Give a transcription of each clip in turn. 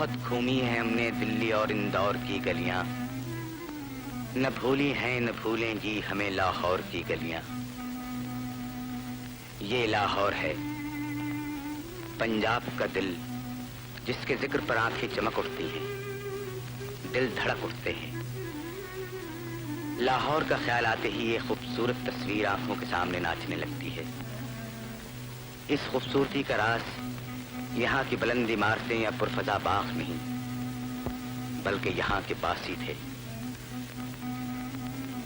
बहुत घूमी है हमने दिल्ली और इंदौर की गलियां, न भूली हैं न भूलेंगी हमें लाहौर की गलियां। ये लाहौर है पंजाब का दिल, जिसके जिक्र पर आंखें चमक उठती हैं, दिल धड़क उठते हैं। लाहौर का ख्याल आते ही ये खूबसूरत तस्वीर आंखों के सामने नाचने लगती है। इस खूबसूरती का राज यहाँ की बुलंद इमारतें या पुरफजा बाग नहीं, बल्कि यहाँ के बासी थे।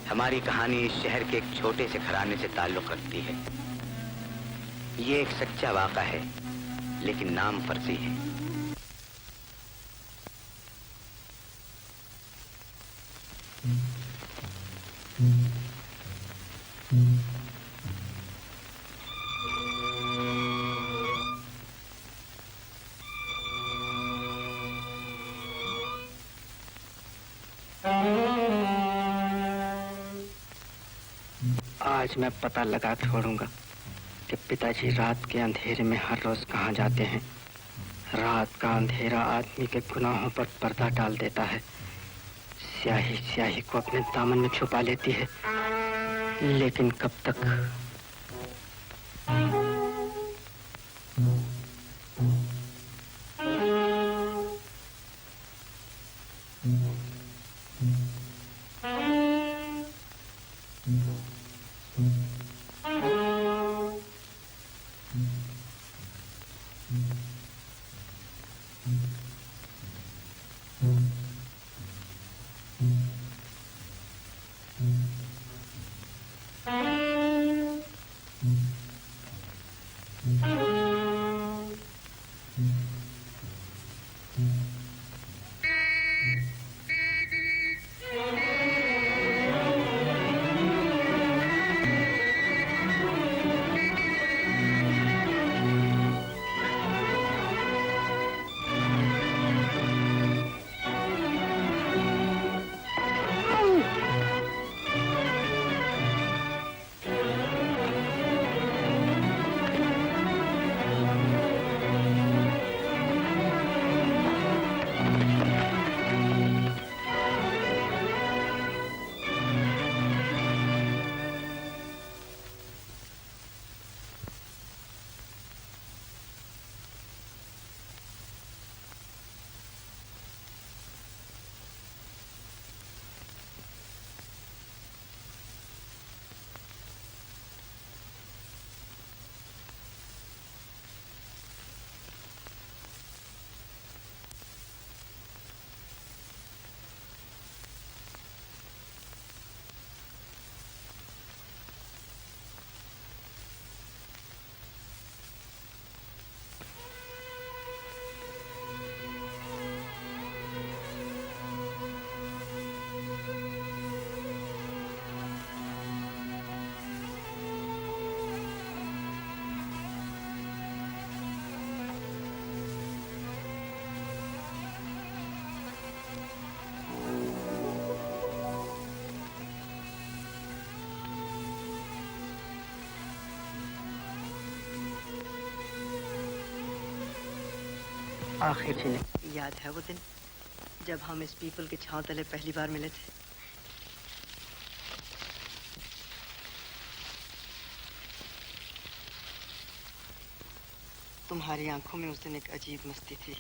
हमारी कहानी इस शहर के एक छोटे से घराने से ताल्लुक रखती है। ये एक सच्चा वाक़ा है, लेकिन नाम फर्जी है। आज मैं पता लगा छोड़ूंगा कि पिताजी रात के अंधेरे में हर रोज कहाँ जाते हैं। रात का अंधेरा आदमी के गुनाहों पर पर्दा डाल देता है। स्याही स्याही को अपने दामन में छुपा लेती है, लेकिन कब तक? आखिर जिन्हें याद है वो दिन जब हम इस पीपल के छांव तले पहली बार मिले थे? तुम्हारी आंखों में उस दिन एक अजीब मस्ती थी।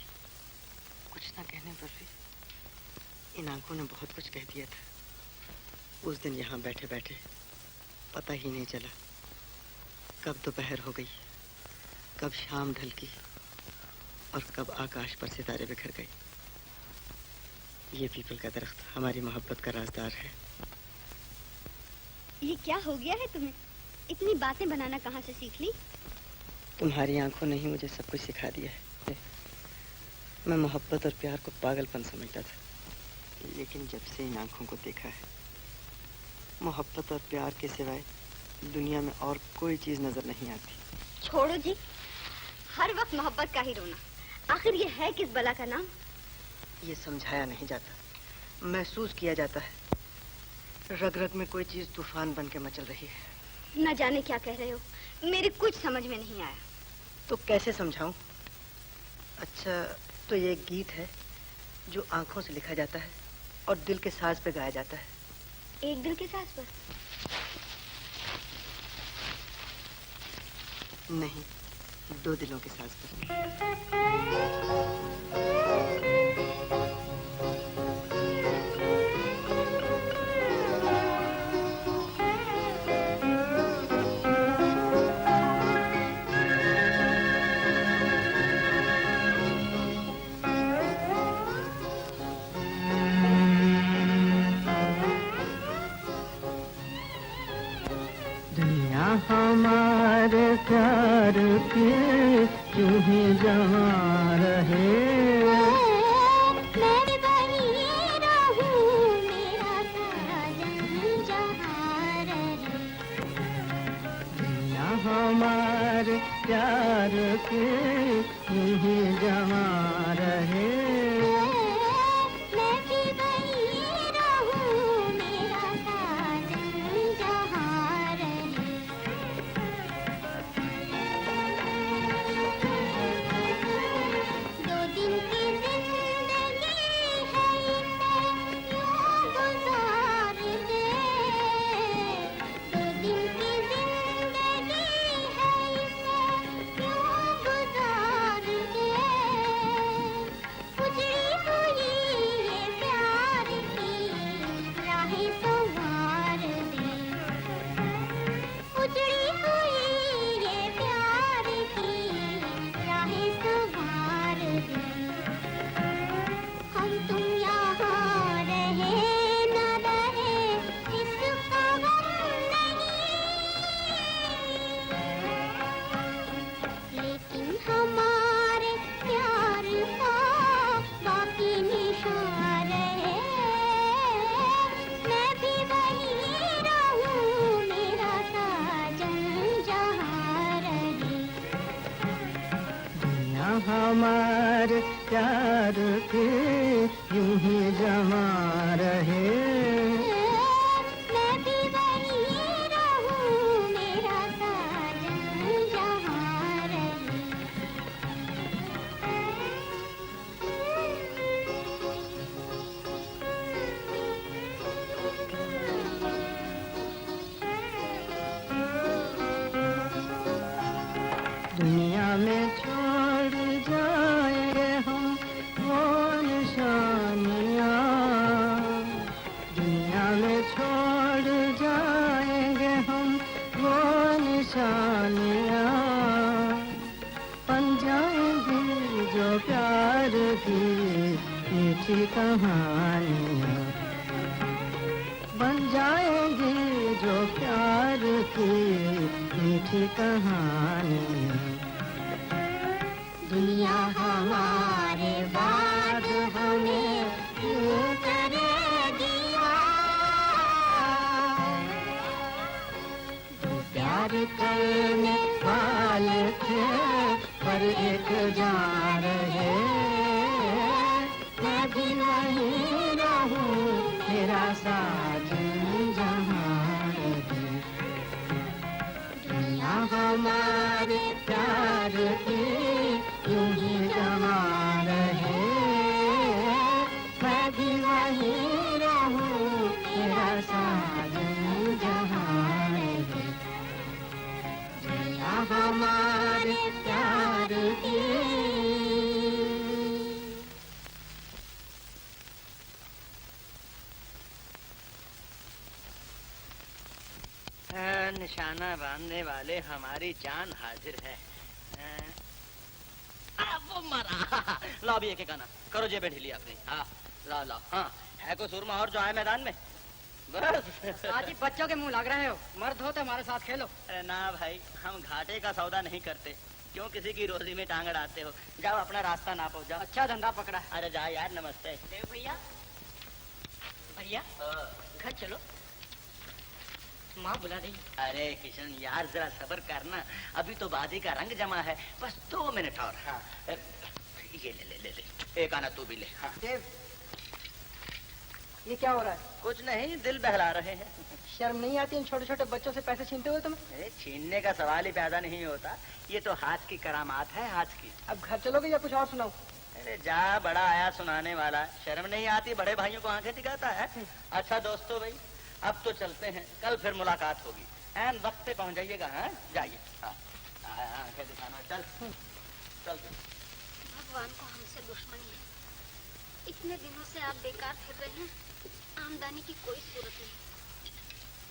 कुछ ना कहने पर भी इन आंखों ने बहुत कुछ कह दिया था। उस दिन यहाँ बैठे बैठे पता ही नहीं चला कब दोपहर हो गई, कब शाम ढलकी और कब आकाश पर सितारे बिखर गए। ये पीपल का दरख्त हमारी मोहब्बत का राजदार है। ये क्या हो गया है तुम्हें? इतनी बातें बनाना कहाँ से सीख ली? तुम्हारी आंखों ने ही मुझे सब कुछ सिखा दिया है। मैं मोहब्बत और प्यार को पागलपन समझता था, लेकिन जब से इन आंखों को देखा है, मोहब्बत और प्यार के सिवाय दुनिया में और कोई चीज नजर नहीं आती। छोड़ो जी, हर वक्त मोहब्बत का ही रोना। आखिर ये है किस बला का नाम? ये समझाया नहीं जाता, महसूस किया जाता है। रग रग में कोई चीज तूफान बन के मचल रही है। न जाने क्या कह रहे हो, मेरे कुछ समझ में नहीं आया। तो कैसे समझाऊं? अच्छा, तो ये गीत है जो आंखों से लिखा जाता है और दिल के साज पे गाया जाता है। एक दिल के साज पर? नहीं, 2 दिलों के साज पर। दुनिया हमारे प्यार के यूं ही जमा रहे। मैं भी वही रहूं, मेरा साजन जहाँ रहे। दुनिया हमारे प्यार के यूं ही जमा रहे। मैं भी वही रहूं, मेरा साजन जहाँ रहे। दो दिन की जिंदगी है इसे यूं गुजार दे। दो दिन की जिंदगी है इसे यूं गुजार दे। उजड़ी हुई ये प्यार की राहें संवार दे। उजड़ी हुई ये प्यार की राहें संवार दे। हम तुम यहाँ रहे न रहे इसका गम नहीं, लेकिन हमारे प्यार का बाकी निशान रहे। मैं भी वही रहूं, मेरा साजन जहाँ रहे। दुनिया हमारे प्यार के यूं ही जमा रहे। मैं भी वही रहूं, मेरा साजन जहाँ रहे। दुनिया में छोड़ जाएंगे हम वो निशानियाँ। दुनिया में छोड़ जाएंगे हम वो निशानियाँ। बन जाएंगी जो प्यार की मीठी कहानियाँ। बन जाएंगी जो प्यार की मीठी कहानियाँ। दुनिया हमारे बाद हमें यूं करेगी याद। दो प्यार करने वाले थे पर एक जा रहे। मैं भी वही रहूं, मेरा साजन जहाँ रहे। दुनिया हमारे प्यार की यूं ही जमा रहे। मैं भी वही रहूं, मेरा साजन जहाँ रहे। दुनिया हमारे प्यार की। निशाना बांधने वाले हमारी जान हाजिर है। वो मरा। लाओ भी एक एक आना करो, जेबें ढीली अपनी। हाँ लाओ लाओ। हाँ है कोई सुरमा और जो आए मैदान में? बस आज ही बच्चों के मुंह लग रहे हो, मर्द हो तो हमारे साथ खेलो। अरे ना भाई, हम घाटे का सौदा नहीं करते। क्यों किसी की रोजी में टांग अड़ाते हो? जाओ अपना रास्ता नापो जाओ। अच्छा धंधा पकड़ा है। अरे जाओ यार। नमस्ते देव भैया। भैया घर चलो, माँ बुला रही। अरे किशन यार जरा सब्र करना, अभी तो बाजी का रंग जमा है। बस 2 मिनट और। हाँ। ये ले ले ले ले, एक आना तू भी ले। हाँ। देव, ये क्या हो रहा है? कुछ नहीं, दिल बहला रहे हैं। शर्म नहीं आती इन छोटे छोटे बच्चों से पैसे छीनते हुए तुम्हें? अरे छीनने का सवाल ही पैदा नहीं होता, ये तो हाथ की करामात है, हाथ की। अब घर चलोगे या कुछ और सुनाओ? अरे जा, बड़ा आया सुनाने वाला, शर्म नहीं आती, बड़े भाइयों को आंखें दिखाता है। अच्छा दोस्तों भाई, अब तो चलते हैं, कल फिर मुलाकात होगी। एन वक्त पे पहुंच जाइएगा। हाँ जाइए। आंखें दिखाना, चल चल। भगवान को हमसे दुश्मनी है। इतने दिनों से आप बेकार फिर रहे हैं, आमदनी की कोई सूरत नहीं,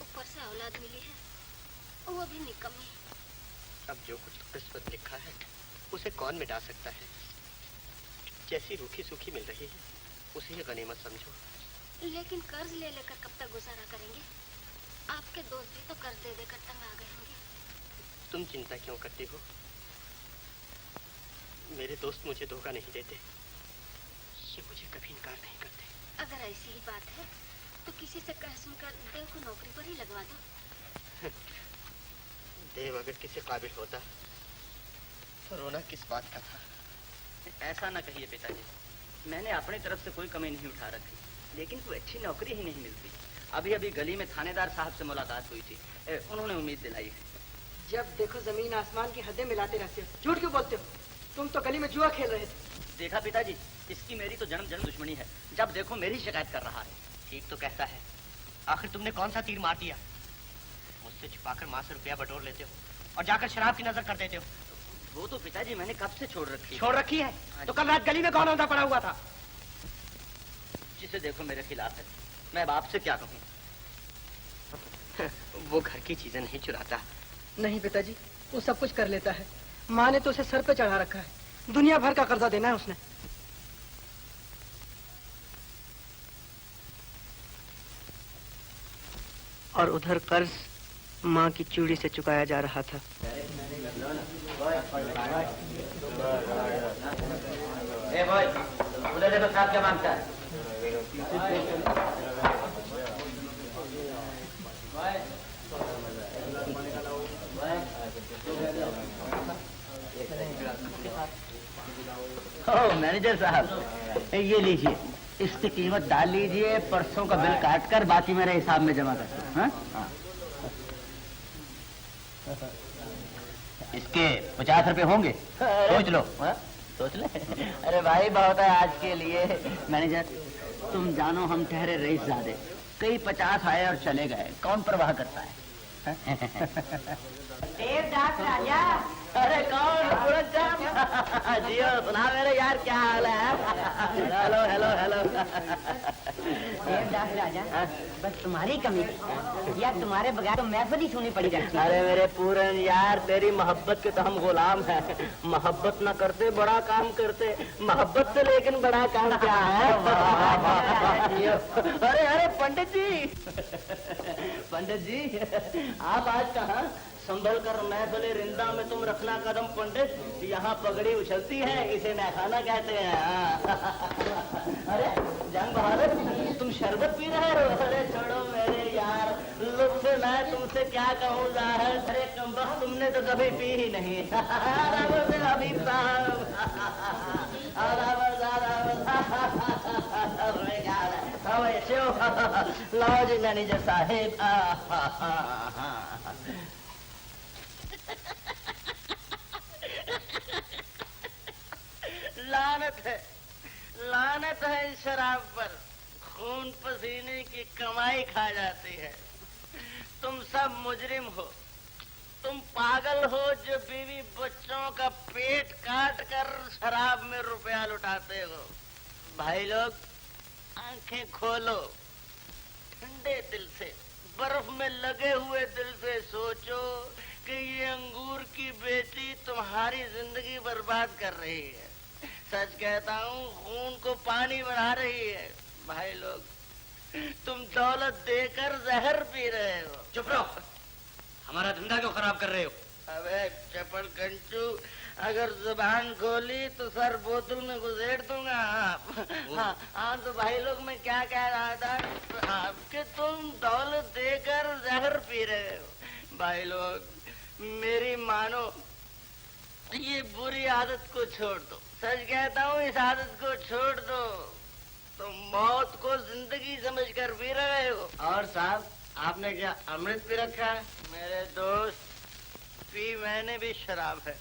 ऊपर से औलाद मिली है, वो भी निकम्मी। अब जो कुछ किस्मत लिखा है उसे कौन मिटा सकता है। जैसी रूखी सूखी मिल रही है उसे ही गनीमत समझो। लेकिन कर्ज ले लेकर कब तक गुजारा करेंगे? आपके दोस्त भी तो कर्ज दे देकर तंग आ गए होंगे। तुम चिंता क्यों करती हो? मेरे दोस्त मुझे धोखा नहीं देते, ये मुझे कभी इनकार नहीं करते। अगर ऐसी ही बात है तो किसी से कह सुनकर देव को नौकरी पर ही लगवा दो। देव अगर किसी काबिल होता तो रोना किस बात का था। ऐसा ना कहिए पिताजी, मैंने अपनी तरफ से कोई कमी नहीं उठा रखी, लेकिन कोई अच्छी नौकरी ही नहीं मिलती। अभी अभी गली में थानेदार साहब से मुलाकात हुई थी, उन्होंने उम्मीद दिलाई है। जब देखो जमीन आसमान की हदें मिलाते रहते हो, झूठ क्यों बोलते हो? तुम तो गली में जुआ खेल रहे थे। देखा पिताजी, इसकी मेरी तो जन्म जन्म दुश्मनी है, जब देखो मेरी शिकायत कर रहा है। ठीक तो कहता है, आखिर तुमने कौन सा तीर मार दिया? मुझसे छिपाकर माँ से रुपया बटोर लेते हो और जाकर शराब की नजर कर देते हो। वो तो पिताजी मैंने कब से छोड़ रखी। छोड़ रखी है? तो कल रात गली में कौन अंधा पड़ा हुआ था? जिसे देखो मेरे खिलाफ है, मैं अब आपसे क्या कहूँ। वो घर की चीजें नहीं चुराता। नहीं पिताजी, वो सब कुछ कर लेता है। माँ ने तो उसे सर पे चढ़ा रखा है, दुनिया भर का कर्जा देना है उसने। और उधर कर्ज माँ की चूड़ी से चुकाया जा रहा था। ए भाई, उधर देखो साहब क्या मांगता है। मैनेजर साहब, ये लीजिए, इसकी कीमत डाल लीजिए, परसों का बिल काट कर बाकी मेरे हिसाब में जमा कर। हाँ? इसके 50 रुपए होंगे, सोच लो। सोच ले। अरे भाई बहुत है आज के लिए। मैनेजर, तुम जानो हम ठहरे रईसजादे, कई 50 आए और चले गए, कौन परवाह करता है। देवदास राजा। अरे कौन? जियो, सुना मेरे यार, क्या हाल है? Hello hello hello. देवदास राजा, बस तुम्हारी कमी थी, या तुम्हारे बगैर तो महफिल ही सुनी पड़ी जाती। अरे मेरे पूरन यार, तेरी मोहब्बत के तो हम गुलाम हैं। मोहब्बत न करते बड़ा काम करते, मोहब्बत से लेकिन बड़ा काम क्या है? अरे अरे पंडित जी, पंडित जी आप आज कहाँ? संभल कर महफिल रिंदा में तुम रखना कदम पंडित, यहाँ पगड़ी उछलती है, इसे मैखाना कहते हैं। अरे जंग बहादुर, तुम शरबत पी रहे हो? अरे छोड़ो मेरे यार, लुत्फ मैं तुमसे क्या कहूँ ज़ाहिर। अरे कमबख्त, तुमने तो कभी पी ही नहीं। हबीब साहब, लो जी मैनेजर साहेब। लानत है इस शराब पर, खून पसीने की कमाई खा जाती है। तुम सब मुजरिम हो, तुम पागल हो जो बीवी बच्चों का पेट काट कर शराब में रुपया लुटाते हो। भाई लोग, आंखें खोलो, ठंडे दिल से, बर्फ में लगे हुए दिल से सोचो कि ये अंगूर की बेटी तुम्हारी जिंदगी बर्बाद कर रही है। सच कहता हूँ, खून को पानी बना रही है। भाई लोग, तुम दौलत देकर जहर पी रहे हो। चुप रहो, हमारा धंधा क्यों खराब कर रहे हो? अबे चपल कंचू, अगर जुबान खोली तो सर बोतल में घुसेड़ दूंगा। हाँ तो भाई लोग, मैं क्या कह रहा था कि तुम दौलत देकर जहर पी रहे हो। भाई लोग मेरी मानो, ये बुरी आदत को छोड़ दो। सच कहता हूँ, इस आदत को छोड़ दो। तुम मौत को जिंदगी समझकर पी रहे हो। और साहब, आपने क्या अमृत पी रखा है? मेरे दोस्त, पी मैंने भी शराब है,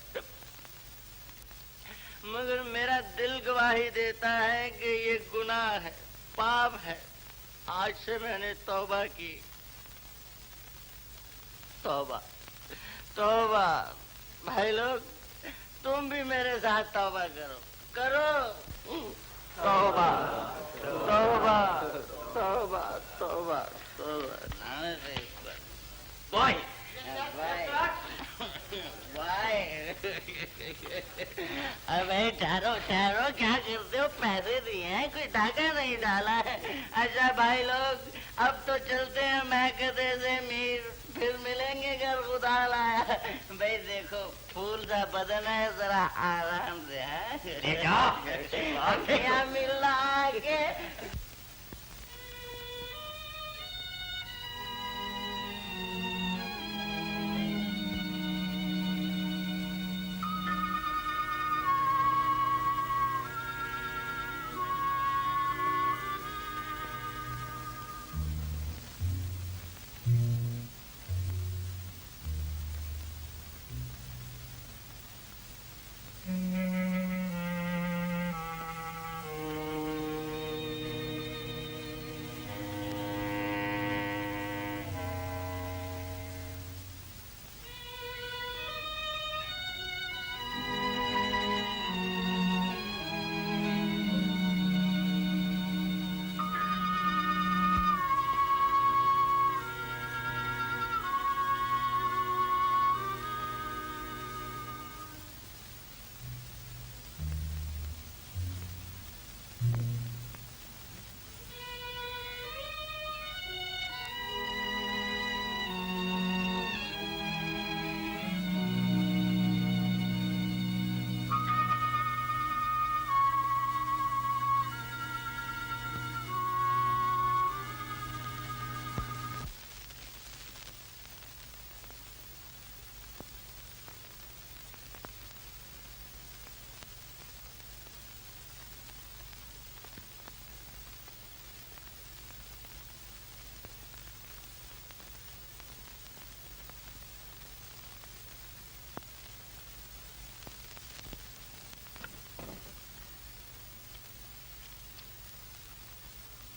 मगर मेरा दिल गवाही देता है कि ये गुनाह है, पाप है। आज से मैंने तौबा की। तौबा, तौबा। भाई लोग, तुम भी मेरे साथ तौबा करो, करो। तौबा, तौबा, तौबा, तौबा, तौबा। बॉय, अबे ठहरो ठहरो, क्या करते हो? पैसे दिए हैं, कोई धागा नहीं डाला है। अच्छा भाई लोग, अब तो चलते हैं महकते से मीर, फिर मिलेंगे घर खुदा लाया। भाई देखो, फूल सा बदन है, जरा आराम से है। मिलना आके।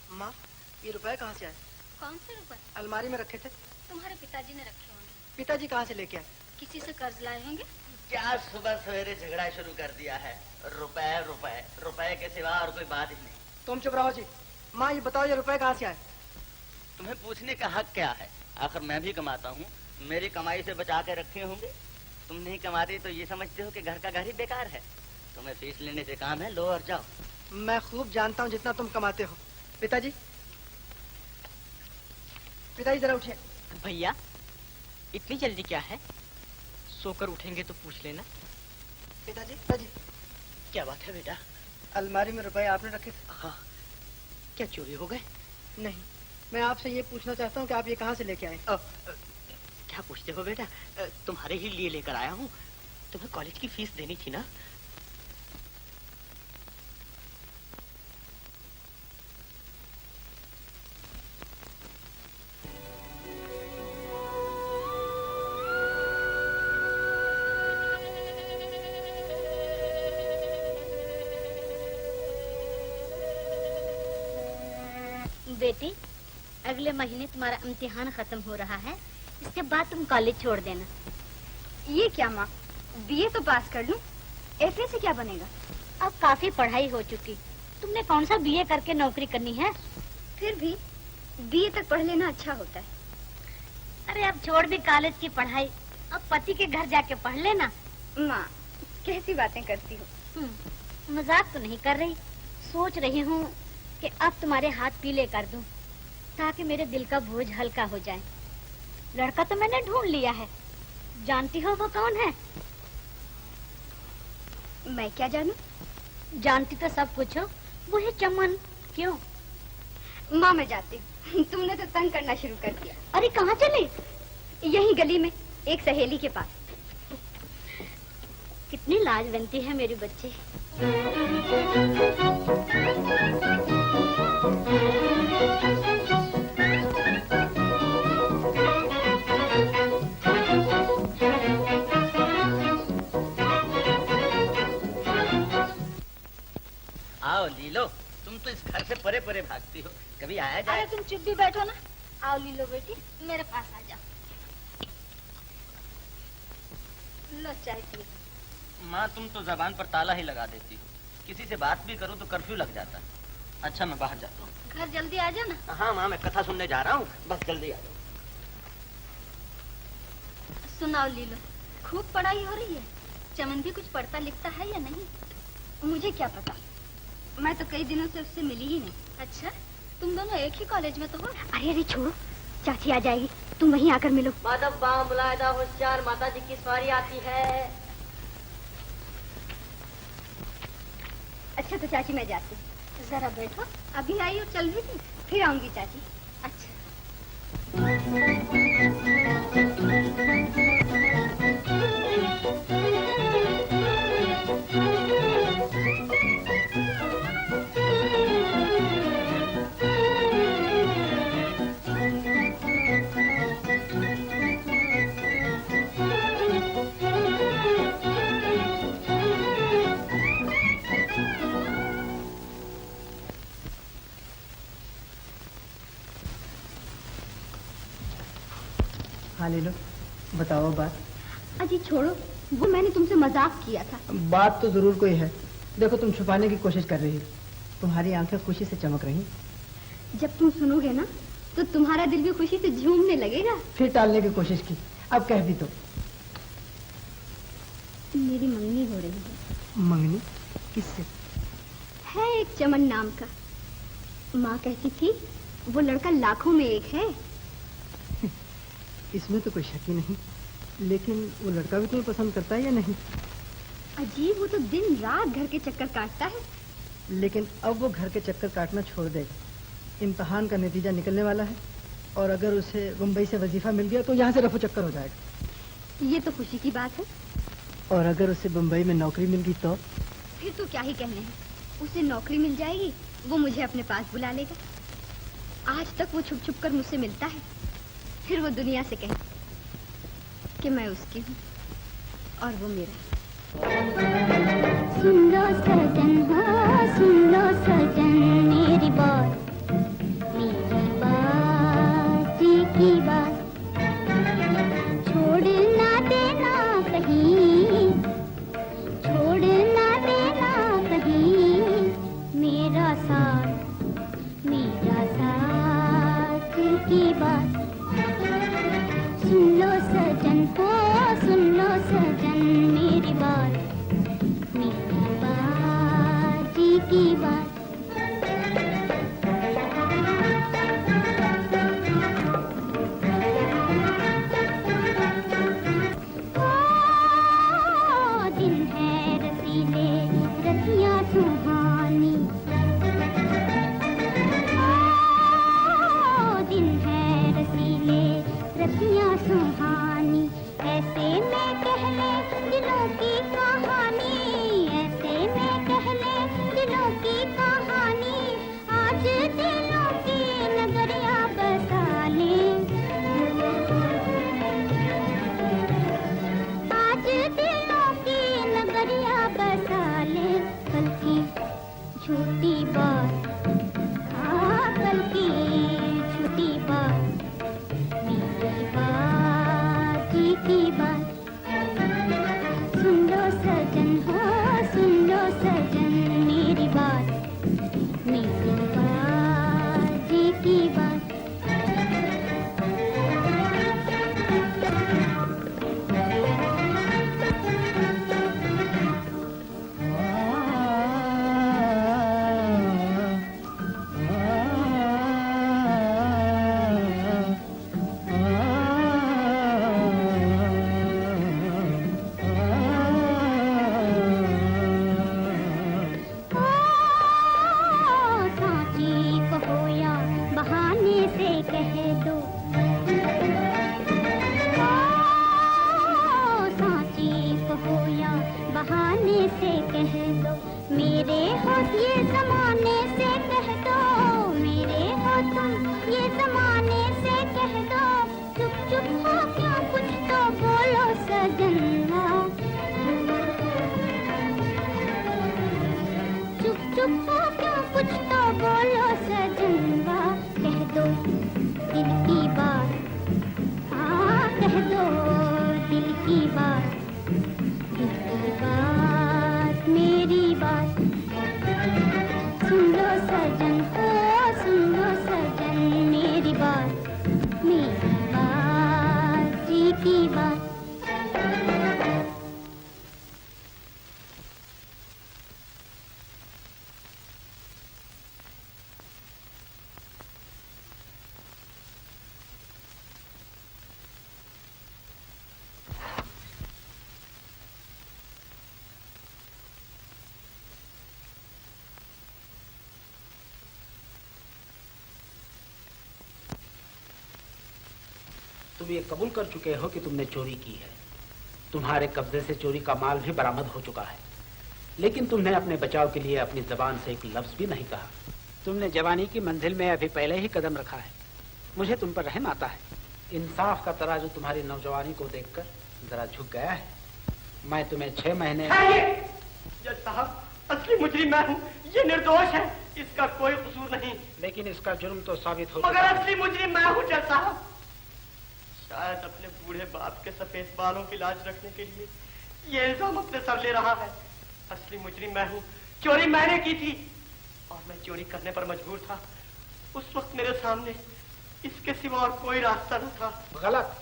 माँ, ये रुपए कहाँ से आए? कौन से रुपए? अलमारी में रखे थे। तुम्हारे पिताजी ने रखे होंगे। पिताजी कहाँ से लेके आए? किसी से कर्ज लाए होंगे। क्या सुबह सवेरे झगड़ा शुरू कर दिया है? रुपए रुपए रुपए के सिवा और कोई बात ही नहीं। तुम चुप रहो जी। माँ, ये बताओ, ये रुपए कहाँ से आए? तुम्हें पूछने का हक क्या है? आखिर मैं भी कमाता हूँ, मेरी कमाई से बचा के रखे होंगे। तुम नहीं कमाते तो ये समझते हो कि घर का घर ही बेकार है। तुम्हें फीस लेने से काम है, लो और जाओ। मैं खूब जानता हूँ जितना तुम कमाते हो। पिताजी, पिताजी जरा उठिए। भैया, इतनी जल्दी क्या है? सोकर उठेंगे तो पूछ लेना। पिताजी, पिताजी, क्या बात है बेटा? अलमारी में रुपए आपने रखे थे? हाँ। क्या चोरी हो गए? नहीं, मैं आपसे ये पूछना चाहता हूँ कि आप ये कहाँ से लेके आए? क्या पूछते हो बेटा? तुम्हारे ही लिए लेकर आया हूँ। तुम्हें कॉलेज की फीस देनी थी ना? बेटी, अगले महीने तुम्हारा इम्तिहान खत्म हो रहा है, इसके बाद तुम कॉलेज छोड़ देना। ये क्या माँ, बीए तो पास कर लूं, एफए से क्या बनेगा? अब काफी पढ़ाई हो चुकी, तुमने कौन सा बीए करके नौकरी करनी है? फिर भी बीए तक पढ़ लेना अच्छा होता है। अरे अब छोड़ भी कॉलेज की पढ़ाई, अब पति के घर जाके पढ़ लेना। माँ, कैसी बातें करती हो? मजाक तो नहीं कर रही, सोच रही हूँ कि अब तुम्हारे हाथ पीले कर दूं, ताकि मेरे दिल का बोझ हल्का हो जाए। लड़का तो मैंने ढूंढ लिया है, जानती हो वो कौन है? मैं क्या जानूं? जानती तो सब कुछ हो, वो है चमन। क्यों? माँ, मैं जाती हूँ। तुमने तो तंग करना शुरू कर दिया। अरे कहाँ चले? यहीं गली में एक सहेली के पास। कितनी लाजवंती है मेरी बच्ची। पूरे भागती हो, कभी आया जाए। अरे तुम चुप भी बैठो ना। आओ लीलो बेटी, मेरे पास आ जाओ। लो चाय पियो। माँ तुम तो जबान पर ताला ही लगा देती हो, किसी से बात भी करूँ तो कर्फ्यू लग जाता है। अच्छा मैं बाहर जाता हूँ। घर जल्दी आ जाना। हाँ माँ मैं कथा सुनने जा रहा हूँ, बस जल्दी आ जाओ। सुनाओ लीलो, खूब पढ़ाई हो रही है? चमन भी कुछ पढ़ता लिखता है या नहीं? मुझे क्या पता, मैं तो कई दिनों से उससे मिली ही नहीं। अच्छा, तुम दोनों एक ही कॉलेज में तो हो? अरे अरे छोड़ो, चाची आ जाएगी, तुम वहीं आकर मिलो। माधव बाम मुलायदा होशियार, माता जी की सवारी आती है। अच्छा तो चाची मैं जाती हूँ। जरा बैठो, अभी आई और चल भी थी। फिर आऊंगी चाची। अच्छा। हाँ ले लो, बताओ बात। अजी छोड़ो, वो मैंने तुमसे मजाक किया था। बात तो जरूर कोई है। देखो तुम छुपाने की कोशिश कर रही हो, तुम्हारी आंखें खुशी से चमक रही। जब तुम सुनोगे ना तो तुम्हारा दिल भी खुशी से झूमने लगेगा। फिर टालने की कोशिश की, अब कह भी तो। मेरी मंगनी हो रही है। मंगनी? किससे? है एक चमन नाम का। माँ कहती थी वो लड़का लाखों में एक है। इसमें तो कोई शक ही नहीं, लेकिन वो लड़का भी तुम्हें पसंद करता है या नहीं? अजीब, वो तो दिन रात घर के चक्कर काटता है। लेकिन अब वो घर के चक्कर काटना छोड़ देगा। इम्तिहान का नतीजा निकलने वाला है, और अगर उसे मुंबई से वजीफा मिल गया तो यहाँ से रफू चक्कर हो जाएगा। ये तो खुशी की बात है। और अगर उसे मुंबई में नौकरी मिल गई तो? फिर तो क्या ही कहने हैं, उसे नौकरी मिल जाएगी, वो मुझे अपने पास बुला लेगा। आज तक वो छुप छुप कर मुझसे मिलता है, फिर वो दुनिया से कहे कि मैं उसकी हूँ और वो मेरा। सुन लो सजन, हाँ सुन लो सजन मेरी बात जी की बात। छोड़ ना देना कहीं, छोड़ ना देना कहीं मेरा साथ की बात। सुन लो सजन, हो सुन लो सजन मेरी बात जी की बात। दिन है रसीले रतियाँ सुहानी, दिन है रसीले रतियाँ सुहानी। ऐसे में कह ले दिलों की कहानी, ऐसे में कह ले दिलों की कहानी। आज दिलों की नगरिया बसा ले, आज दिलों की नगरिया बसा ले। कल की झूठी बात, हाँ कल की झूठी बात मेरी बात की बात। सुन लो सजन, हो सुन लो सजन मेरी बात की बात। बहाने से कह दो मेरे हो ये जमाने से कह दो, मेरे हो तुम ये जमाने से कह दो। चुप चुप हो क्यों कुछ तो बोलो सजना, चुप चुप हो क्यों कुछ तो बोलो सजना। तुम ये कबूल कर चुके हो कि तुमने चोरी की है। तुम्हारे कब्जे से चोरी का माल भी बरामद हो चुका है, लेकिन तुमने अपने बचाव के लिए अपनी जबान से एक लफ्ज भी नहीं कहा। तुमने जवानी की मंजिल में अभी पहले ही कदम रखा है। मुझे तुम पर रहम आता है। इंसाफ का तराजू तुम्हारी नौजवानी को देखकर जरा झुक गया है। मैं तुम्हें 6 महीने। जज साहब, असली मुजरिम मैं हूँ, ये निर्दोष है, इसका कोई कसूर नहीं। लेकिन इसका जुर्म तो साबित हो मगर असली मुजरिम मैं हूँ जज साहब। शायद अपने बूढ़े बाप के सफेद बालों की लाज रखने के लिए ये इल्जाम अपने सर ले रहा है। असली मुजरिम मैं हूँ, चोरी मैंने की थी और मैं चोरी करने पर मजबूर था। उस वक्त मेरे सामने इसके सिवा और कोई रास्ता न था। गलत,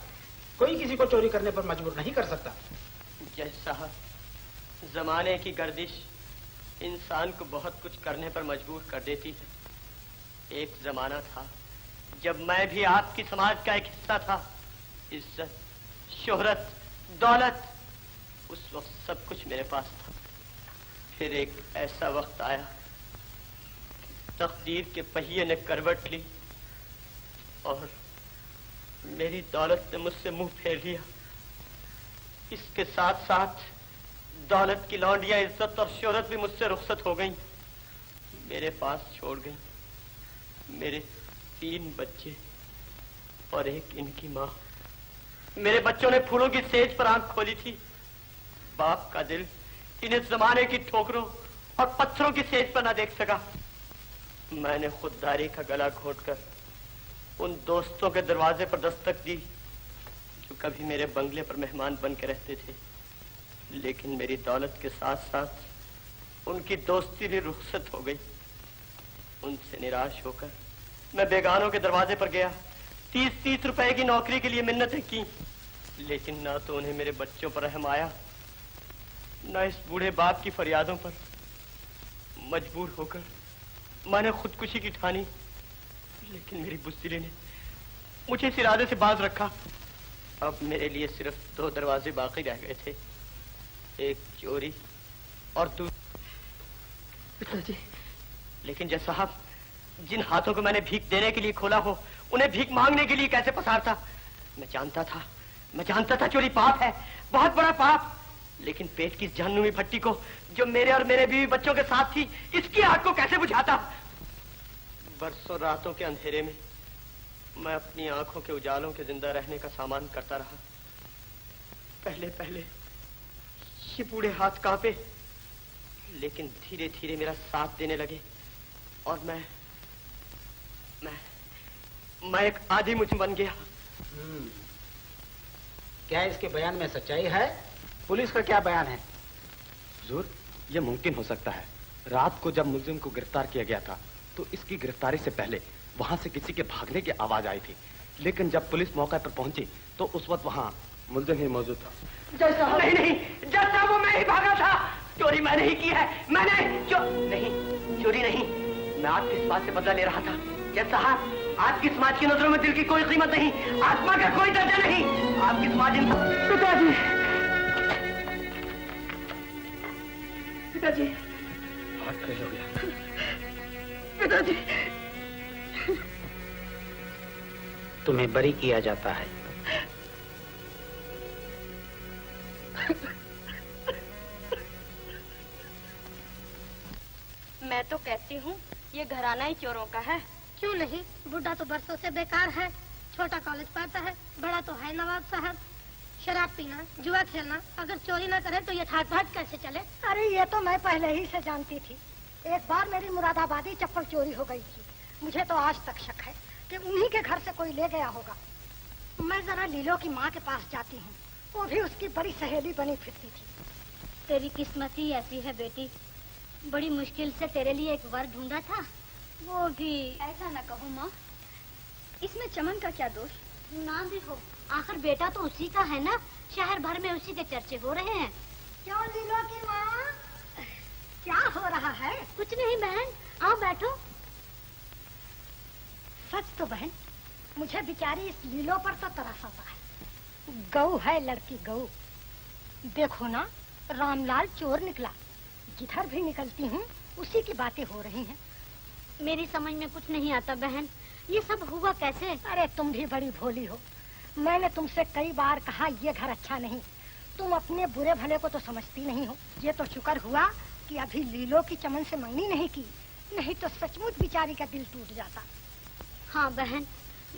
कोई किसी को चोरी करने पर मजबूर नहीं कर सकता। जज साहब, जमाने की गर्दिश इंसान को बहुत कुछ करने पर मजबूर कर देती है। एक जमाना था जब मैं भी आपकी समाज का एक हिस्सा था। इज्जत, शोहरत, दौलत, उस वक्त सब कुछ मेरे पास था। फिर एक ऐसा वक्त आया कि तकदीर के पहिए ने करवट ली और मेरी दौलत ने मुझसे मुंह फेर लिया। इसके साथ साथ दौलत की लौंडियां, इज्जत और शोहरत भी मुझसे रुखसत हो गईं, मेरे पास छोड़ गईं। मेरे 3 बच्चे और एक इनकी माँ। मेरे बच्चों ने फूलों की सेज पर आंख खोली थी। बाप का दिल इन्हें जमाने की ठोकरों और पत्थरों की सेज पर ना देख सका। मैंने खुददारी का गला घोंटकर उन दोस्तों के दरवाजे पर दस्तक दी जो कभी मेरे बंगले पर मेहमान बन के रहते थे। लेकिन मेरी दौलत के साथ साथ उनकी दोस्ती भी रुखसत हो गई। उनसे निराश होकर मैं बेगानों के दरवाजे पर गया। 30-30 रुपए की नौकरी के लिए मिन्नतें की, लेकिन ना तो उन्हें मेरे बच्चों पर रहम आया, ना इस बूढ़े बाप की फरियादों पर। मजबूर होकर मैंने खुदकुशी की ठानी, लेकिन मेरी बुज़दिली ने मुझे इस इरादे से बाज रखा। अब मेरे लिए सिर्फ 2 दरवाजे बाकी रह गए थे, एक चोरी और दूसरा पिताजी। लेकिन जज साहब, जिन हाथों को मैंने भीख देने के लिए खोला हो, उन्हें भीख मांगने के लिए कैसे पसारता? मैं जानता था चोरी पाप है, बहुत बड़ा पाप। लेकिन पेट की इस जहन्नुमी भट्टी को जो मेरे और मेरे बीवी बच्चों के साथ थी, इसकी आग को कैसे बुझाता? बरसों रातों के अंधेरे में मैं अपनी आंखों के उजालों के जिंदा रहने का सामान करता रहा। पहले पहले ये बूढ़े हाथ कांपे, लेकिन धीरे धीरे मेरा साथ देने लगे और मैं एक आदी मुझे बन गया। क्या इसके बयान में सच्चाई है? पुलिस का क्या बयान है? हुजूर, यह मुमकिन हो सकता है। रात को जब मुलजिम को गिरफ्तार किया गया था तो इसकी गिरफ्तारी से पहले वहां से किसी के भागने की आवाज आई थी, लेकिन जब पुलिस मौके पर पहुंची तो उस वक्त वहां मुलजिम ही मौजूद था। जज साहब, नहीं, जज साहब, वो मैं ही भागा था। चोरी मैंने ही की है। नहीं, चोरी नहीं, मैं आपकी इस बात से बदला ले रहा था। जज साहब, आपकी समाज की नजरों में दिल की कोई कीमत नहीं, आत्मा का कोई दर्जा नहीं। आपकी समाज पिताजी, बहुत खरीद हो गया। पिताजी, तुम्हें बरी किया जाता है। मैं तो कहती हूँ ये घराना ही चोरों का है। क्यों नहीं, बुढ़ा तो बरसों से बेकार है, छोटा कॉलेज पढ़ता है, बड़ा तो है नवाब साहब। शराब पीना, जुआ खेलना, अगर चोरी ना करे तो ये ठाट बाट कैसे चले? अरे ये तो मैं पहले ही से जानती थी। एक बार मेरी मुरादाबादी चप्पल चोरी हो गई थी। मुझे तो आज तक शक है कि उन्हीं के घर से कोई ले गया होगा। मैं जरा लीलो की माँ के पास जाती हूँ, वो भी उसकी बड़ी सहेली बनी फिरती थी। तेरी किस्मत ही ऐसी है बेटी, बड़ी मुश्किल से तेरे लिए एक वर ढूंढा था, वो भी। ऐसा न कहो माँ, इसमें चमन का क्या दोष? ना भी हो, आखिर बेटा तो उसी का है ना। शहर भर में उसी के चर्चे हो रहे हैं। क्यों लीलो की माँ, क्या हो रहा है? कुछ नहीं बहन, आओ बैठो। सच तो बहन, मुझे बेचारी इस लीलो पर तो तरस आता है। गऊ है लड़की, गऊ। देखो ना, रामलाल चोर निकला। जिधर भी निकलती हूँ उसी की बातें हो रही हैं। मेरी समझ में कुछ नहीं आता बहन, ये सब हुआ कैसे? अरे तुम भी बड़ी भोली हो। मैंने तुमसे कई बार कहा ये घर अच्छा नहीं। तुम अपने बुरे भले को तो समझती नहीं हो। ये तो शुक्र हुआ कि अभी लीलो की चमन से मंगनी नहीं की, नहीं तो सचमुच बेचारी का दिल टूट जाता। हाँ बहन,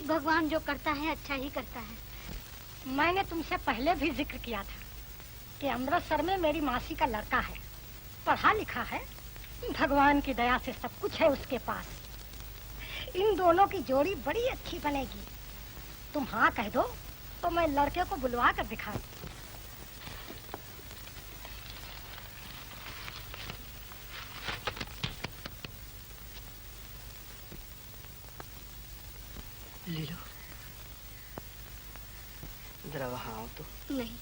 भगवान जो करता है अच्छा ही करता है। मैंने तुमसे पहले भी जिक्र किया था कि अमृतसर में मेरी मासी का लड़का है, पढ़ा लिखा है, भगवान की दया से सब कुछ है उसके पास। इन दोनों की जोड़ी बड़ी अच्छी बनेगी। तुम हाँ कह दो तो मैं लड़के को बुलवा कर दिखा दूं। लीलो, जरा वहाँ आओ तो। नहीं,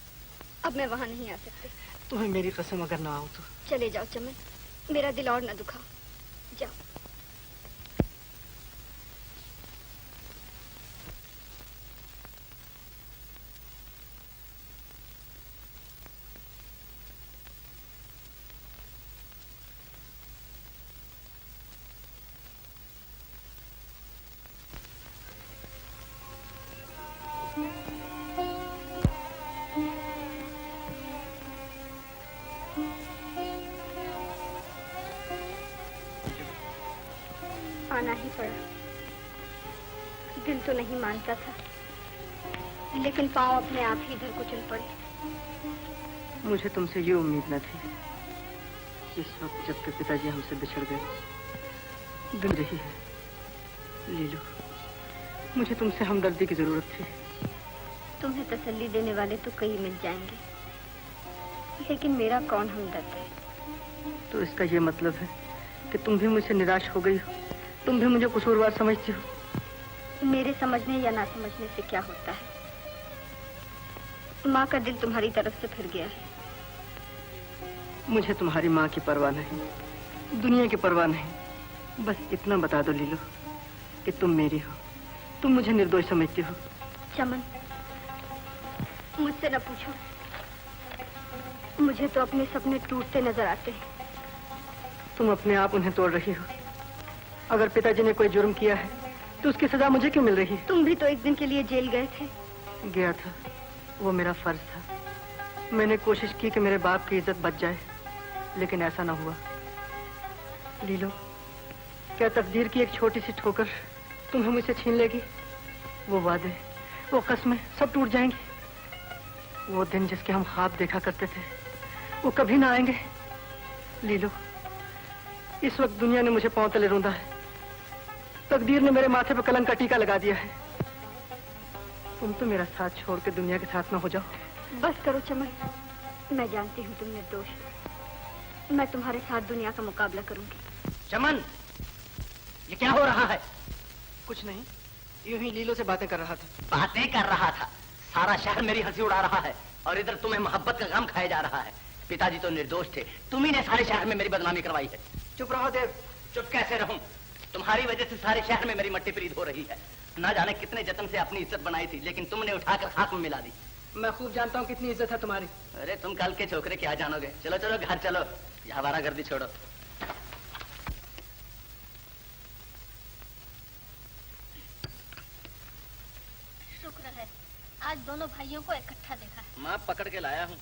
अब मैं वहाँ नहीं आ सकती। तुम्हें मेरी कसम अगर ना आओ तो। चले जाओ चमन, मेरा दिल और न दुखाओ। जाओ। आना ही पड़ा। दिल तो नहीं मानता था, लेकिन पाँव अपने आप ही इधर को चल पड़े। मुझे तुमसे ये उम्मीद न थी। इस वक्त जबकि पिताजी हमसे बिछड़ गए, दिन रही है। लीलो, मुझे तुमसे हमदर्दी की जरूरत थी। तुम्हें तसल्ली देने वाले तो कई मिल जाएंगे, लेकिन मेरा कौन हमदर्द है? तो इसका ये मतलब है कि तुम भी मुझसे निराश हो गई हो, तुम भी मुझे कसूरवार समझती हो। मेरे समझने या ना समझने से क्या होता है? माँ का दिल तुम्हारी तरफ से फिर गया है। मुझे तुम्हारी माँ की परवाह नहीं, दुनिया की परवाह नहीं। बस इतना बता दो लीलो कि तुम मेरी हो, तुम मुझे निर्दोष समझती हो। चमन, मुझसे न पूछो। मुझे तो अपने सपने टूटते नजर आते हैं। तुम अपने आप उन्हें तोड़ रही हो। अगर पिताजी ने कोई जुर्म किया है तो उसकी सजा मुझे क्यों मिल रही है? तुम भी तो एक दिन के लिए जेल गए थे। गया था, वो मेरा फर्ज था। मैंने कोशिश की कि मेरे बाप की इज्जत बच जाए, लेकिन ऐसा ना हुआ। लीलो, क्या तकदीर की एक छोटी सी ठोकर तुम्हें मुझसे छीन लेगी? वो वादे, वो कस्में सब टूट जाएंगी। वो दिन जिसके हम ख्वाब देखा करते थे, वो कभी ना आएंगे। लीलो, इस वक्त दुनिया ने मुझे पांव तले रौंदा है। तकदीर ने मेरे माथे पर कलंक का टीका लगा दिया है। तुम तो मेरा साथ छोड़ के दुनिया के साथ में हो जाओ। बस करो चमन, मैं जानती हूँ तुम निर्दोष हो। मैं तुम्हारे साथ दुनिया का मुकाबला करूंगी। चमन, ये क्या हो रहा है? कुछ नहीं, यूं ही लीलो से बातें कर रहा था। बातें कर रहा था? सारा शहर मेरी हंसी उड़ा रहा है और इधर तुम्हें मोहब्बत का गम खाया जा रहा है। पिताजी तो निर्दोष थे, तुम्ही ने सारे शहर में मेरी बदनामी करवाई है। चुप रहो देव। चुप कैसे रहूं? तुम्हारी वजह से सारे शहर में मेरी मट्टी प्रीत हो रही है। ना जाने कितने जतन से अपनी इज्जत बनाई थी, लेकिन तुमने उठाकर खाक में मिला दी। मैं खूब जानता हूँ कितनी इज्जत है तुम्हारी। अरे तुम कल के छोकरे क्या जानोगे। चलो चलो घर चलो, ये आवारागर्दी छोड़ो। शुक्र है आज दोनों भाइयों को इकट्ठा देखा है। माँ पकड़ के लाया हूँ।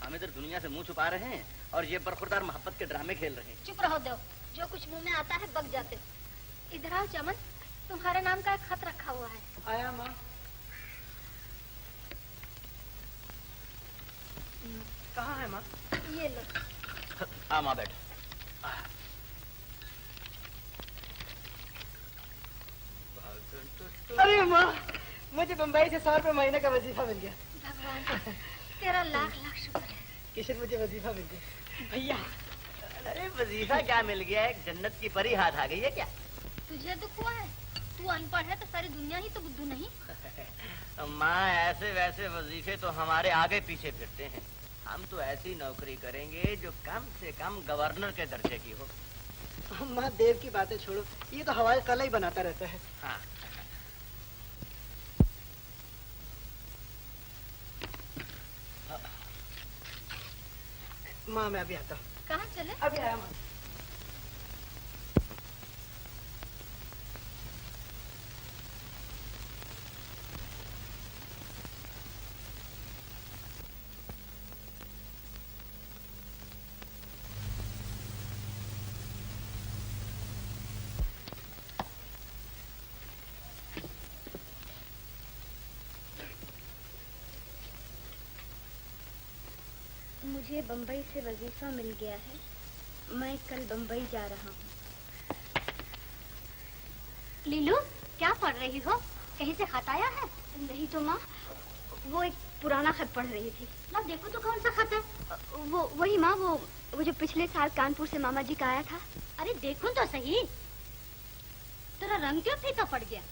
हम इधर दुनिया से मुंह छुपा रहे हैं और ये बरखुरदार मोहब्बत के ड्रामे खेल रहे हैं। चुप रहो देव, जो कुछ मुंह में आता है बक जाते। इधर आओ चमन, तुम्हारे नाम का एक खत रखा हुआ है। आया माँ। कहाँ है माँ? ये लो। आ माँ बैठ। अरे माँ, मुझे बम्बई से 100 रुपए महीने का वजीफा मिल गया। भगवान तेरा लाख लाख शुक्र है। किशन, मुझे वजीफा मिल गया। भैया, अरे वजीफा क्या मिल गया? एक जन्नत की परी हाथ आ गई है क्या? तुझे दुख हुआ है? तू अनपढ़ है तो सारी दुनिया ही तो बुद्धू नहीं। माँ, ऐसे वैसे वजीफे तो हमारे आगे पीछे फिरते हैं। हम तो ऐसी नौकरी करेंगे जो कम से कम गवर्नर के दर्जे की हो। माँ, देव की बातें छोड़ो, ये तो हवाई कला ही बनाता रहता है। हाँ। माँ, मैं अभी आता हूँ। कहाँ चले? अभी आया माँ। मुझे बम्बई से वजीफा मिल गया है। मैं कल बम्बई जा रहा हूँ। लीलू, क्या पढ़ रही हो? कहीं से खत आया है? नहीं तो माँ, वो एक पुराना खत पढ़ रही थी। लब देखो तो कौन सा खत है? वही माँ, वो जो पिछले साल कानपुर से मामा जी का आया था। अरे देखो तो सही, तेरा रंग क्यों फीका पड़ गया?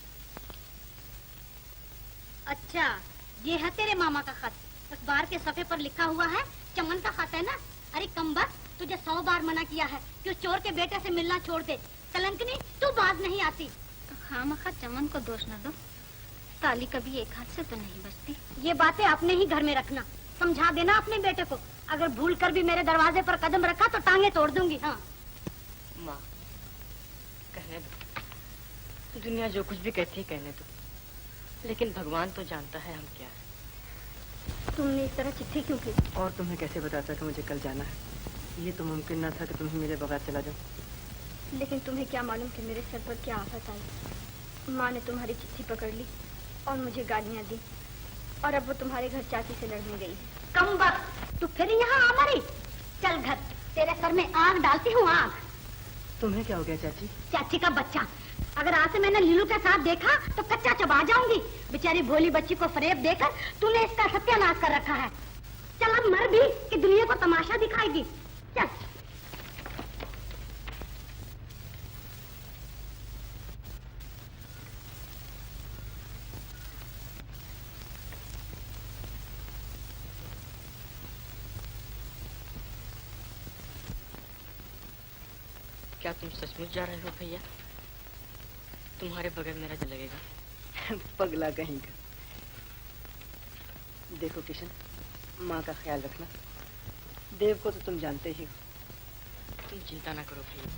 अच्छा, ये है तेरे मामा का खत। अखबार के सफे पर लिखा हुआ है चमन का खत है ना? अरे कमबख्त, तुझे 100 बार मना किया है कि उस चोर के बेटे से मिलना छोड़ दे। कलंकनी, तू बाज नहीं आती। खामखा चमन को दोष न दो, ताली कभी एक हाथ से तो नहीं बचती। ये बातें अपने ही घर में रखना। समझा देना अपने बेटे को, अगर भूल कर भी मेरे दरवाजे पर कदम रखा तो टांगे तोड़ दूंगी। हाँ माँ, कहने दो, दुनिया जो कुछ भी कहती है कहने दो, लेकिन भगवान तो जानता है हम क्या है। तुमने इस तरह चिट्ठी क्यों की? और तुम्हें कैसे बताता कि मुझे कल जाना है? ये तो मुमकिन न था कि तुम्हें मेरे बगैर चला जाओ। लेकिन तुम्हें क्या मालूम कि मेरे सर पर क्या आफत आई। माँ ने तुम्हारी चिट्ठी पकड़ ली और मुझे गालियाँ दी, और अब वो तुम्हारे घर चाची से लड़ने गई है। कमबख्त, तू फिर यहाँ आ मरी। चल घर, तेरे सर में आग डालती हूँ, आग। तुम्हें क्या हो गया चाची? चाची का बच्चा, अगर आज से मैंने लीलू के साथ देखा तो कच्चा चबा जाऊंगी। बेचारी भोली बच्ची को फरेब देकर तूने इसका सत्यानाश कर रखा है। चल अब मर भी कि दुनिया को तमाशा दिखाएगी। चल। क्या तुम सचमुच जा रहे हो भैया? तुम्हारे बगैर मेरा दिल लगेगा? पगला कहीं का। देखो किशन, माँ का ख्याल रखना। देव को तो तुम जानते ही हो। तुम चिंता ना करो भैया।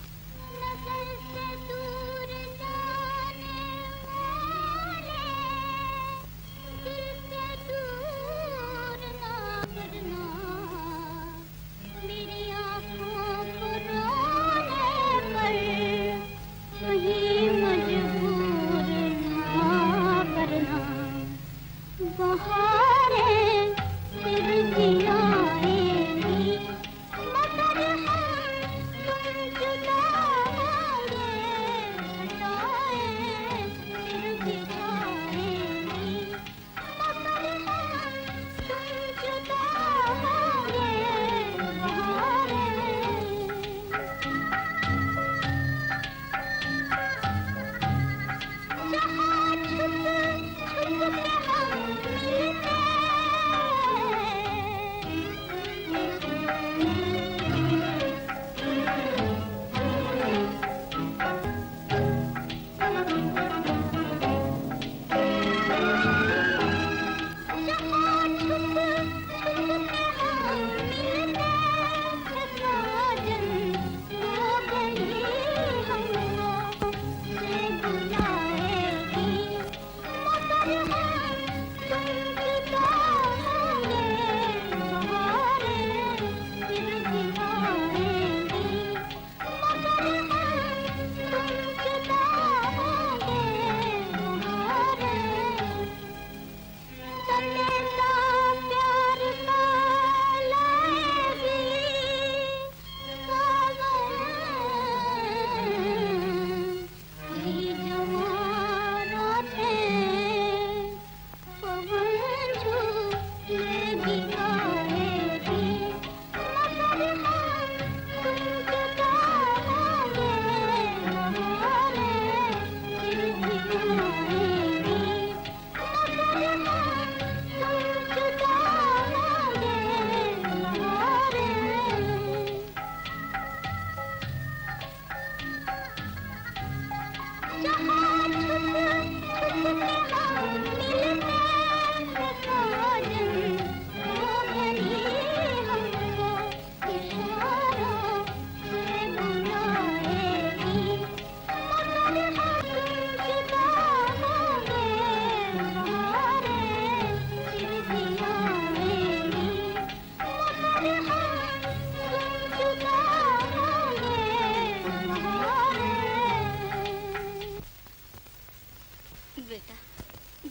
बेटा,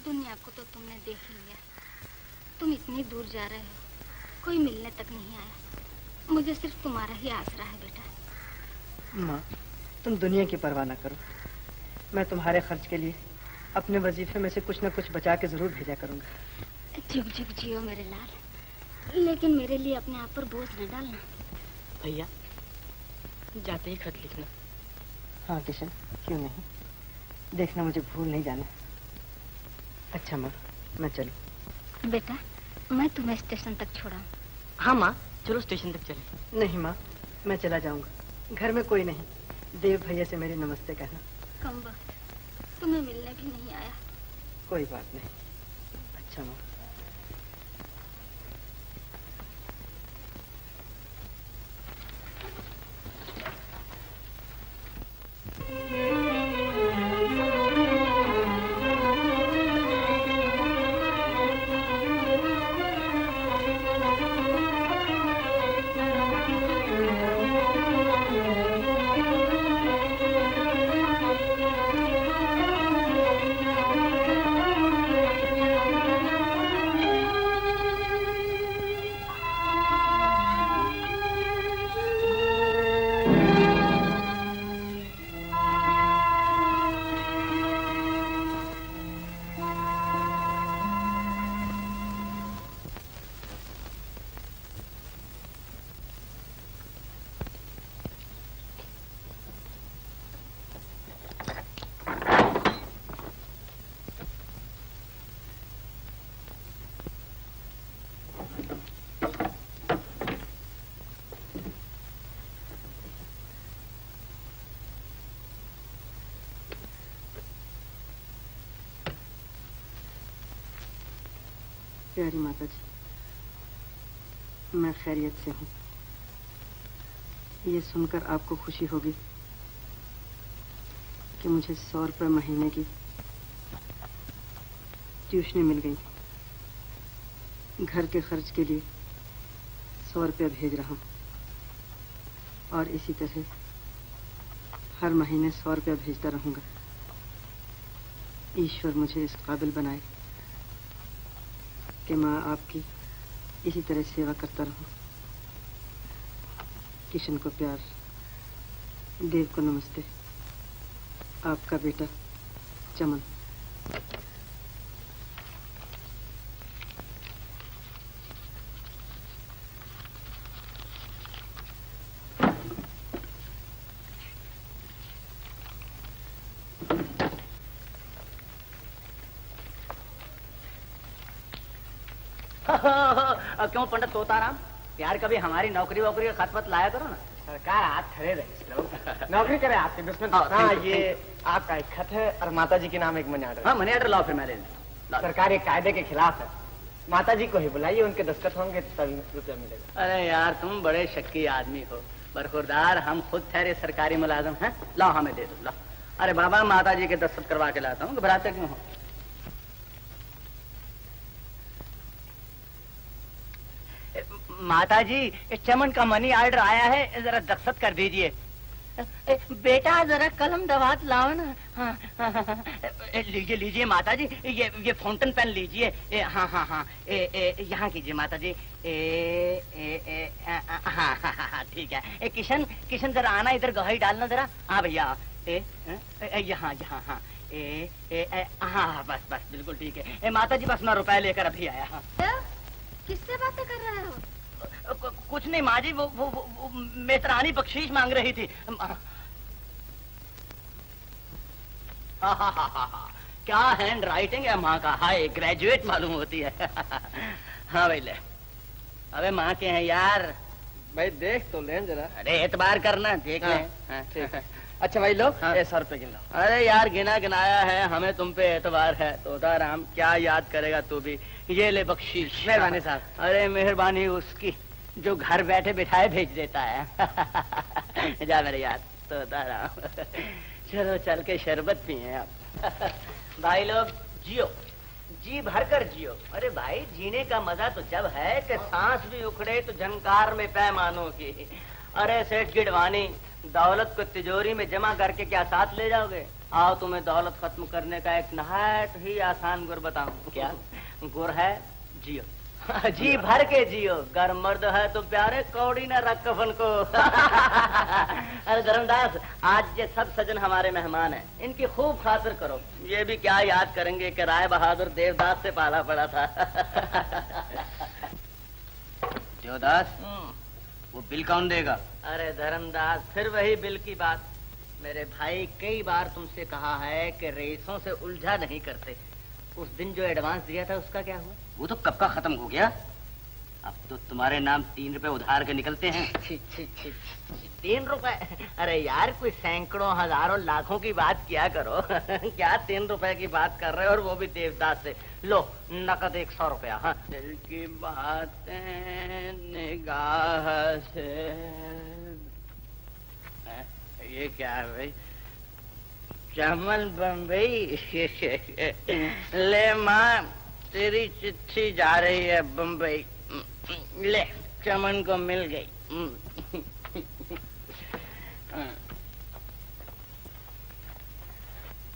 दुनिया को तो तुमने देख लिया। तुम इतनी दूर जा रहे हो, कोई मिलने तक नहीं आया। मुझे सिर्फ तुम्हारा ही आसरा है बेटा। माँ, तुम दुनिया की परवाह न करो। मैं तुम्हारे खर्च के लिए अपने वजीफे में से कुछ न कुछ बचा के जरूर भेजा करूंगा। जुग जुग जियो मेरे लाल, लेकिन मेरे लिए अपने आप पर बोझ न डालना। भैया, जाते ही खत लिखना। हाँ किशन, क्यों नहीं। देखना मुझे भूल नहीं जाना। अच्छा माँ, मैं चलूं? बेटा, मैं तुम्हें स्टेशन तक छोड़ाऊं? हाँ माँ, चलो स्टेशन तक चले। नहीं माँ, मैं चला जाऊंगा। घर में कोई नहीं। देव भैया से मेरी नमस्ते कहना। कम वक्त तुम्हें मिलने भी नहीं आया। कोई बात नहीं। अच्छा माँ। प्यारी माता जी, मैं खैरियत से हूँ। ये सुनकर आपको खुशी होगी कि मुझे 100 रुपये महीने की ट्यूशनी मिल गई। घर के खर्च के लिए 100 रुपये भेज रहा हूँ और इसी तरह हर महीने 100 रुपये भेजता रहूँगा। ईश्वर मुझे इस काबिल बनाए कि मैं आपकी इसी तरह सेवा करता रहूं। किशन को प्यार, देव को नमस्ते। आपका बेटा चमन। क्यों पंडित तोताराम, यार कभी हमारी नौकरी वोकरी का खत वत लाया करो ना। सरकार हाथ खड़े रहे, नौकरी करे आपके दुश्मन। हाँ, ये आपका एक खत है और माता जी के नाम एक मनी ऑर्डर। हाँ, मनी ऑर्डर लाओ फिर मैं ले लूं। सरकार एक कायदे के खिलाफ है। माता जी को ही बुलाइए, उनके दस्तखत होंगे तभी रुपया मिलेगा। अरे यार, तुम बड़े शक्की आदमी हो। बरखुरदार, हम खुद ठहरे सरकारी मुलाजिम हैं। लाओ हमें दे दो, लाओ। अरे बाबा, माता जी के दस्तखत करवा के लाता हूँ, घबराते क्यों हो। माता जी, चमन का मनी ऑर्डर आया है, जरा दस्तखत कर दीजिए। बेटा जरा कलम दवात लाओ ना। हाँ, लीजिए लीजिए माता जी, ये फाउंटेन पेन लीजिए। हाँ हाँ हाँ, यहाँ कीजिए माता जी। हाँ, ठीक है। किशन, किशन जरा आना, इधर गवाही डालना जरा। हाँ भैया, यहाँ यहाँ। हाँ, हाँ बस बस, बिल्कुल ठीक है। माता जी, बस मैं रुपए लेकर अभी आया। हाँ, किससे बातें कर रहे हो? कुछ नहीं माँ जी, वो मेतरानी बख्शीश मांग रही थी। क्या हैंड राइटिंग है माँ का, हाय ग्रेजुएट मालूम होती है। हाँ भाई ले। अबे माँ के हैं यार। भाई देख तो लें जरा। अरे एतबार करना, देख लें। हाँ, अच्छा भाई लो, हाँ। 100 रुपए गिन लो। अरे यार, गिना गिनाया है, हमें तुम पे एतबार है। तोताराम, क्या याद करेगा तू भी। ये ले बख्शीश। मेहरबानी साहब। अरे मेहरबानी उसकी जो घर बैठे बिठाए भेज देता है। जा मेरे यार तोताराम। चलो चल के शरबत पिए अब। भाई लोग जियो, जी भर कर जियो। अरे भाई, जीने का मजा तो जब है कि सांस भी उखड़े तो झनकार में पैमानों की। अरे सेठ गिडवानी, दौलत को तिजोरी में जमा करके क्या साथ ले जाओगे? आओ तुम्हें दौलत खत्म करने का एक नहायत ही आसान गुर बताऊं। क्या गुर है? जियो। जी भर के जियो, गर मर्द है तो प्यारे कौड़ी न रख कफन को। अरे धर्मदास, आज ये सब सजन हमारे मेहमान हैं, इनकी खूब खातिर करो। ये भी क्या याद करेंगे कि राय बहादुर देवदास से पाला पड़ा था। देवदास, वो बिल कौन देगा? अरे धर्मदास, फिर वही बिल की बात। मेरे भाई, कई बार तुमसे कहा है कि रेसों से उलझा नहीं करते। उस दिन जो एडवांस दिया था उसका क्या हुआ? वो तो कब का खत्म हो गया। अब तो तुम्हारे नाम 3 रुपए उधार के निकलते हैं। 3 रुपए? अरे यार, कोई सैकड़ों हजारों लाखों की बात किया करो। क्या 3 रुपए की बात कर रहे हो, और वो भी देवदास से? लो नकद 100 रुपया। हाँ, दिल की बातें निगाह से। ये क्या है भाई? चमन बम्बई। ले माँ, तेरी चिट्ठी जा रही है बम्बई। ले, चमन को मिल गई।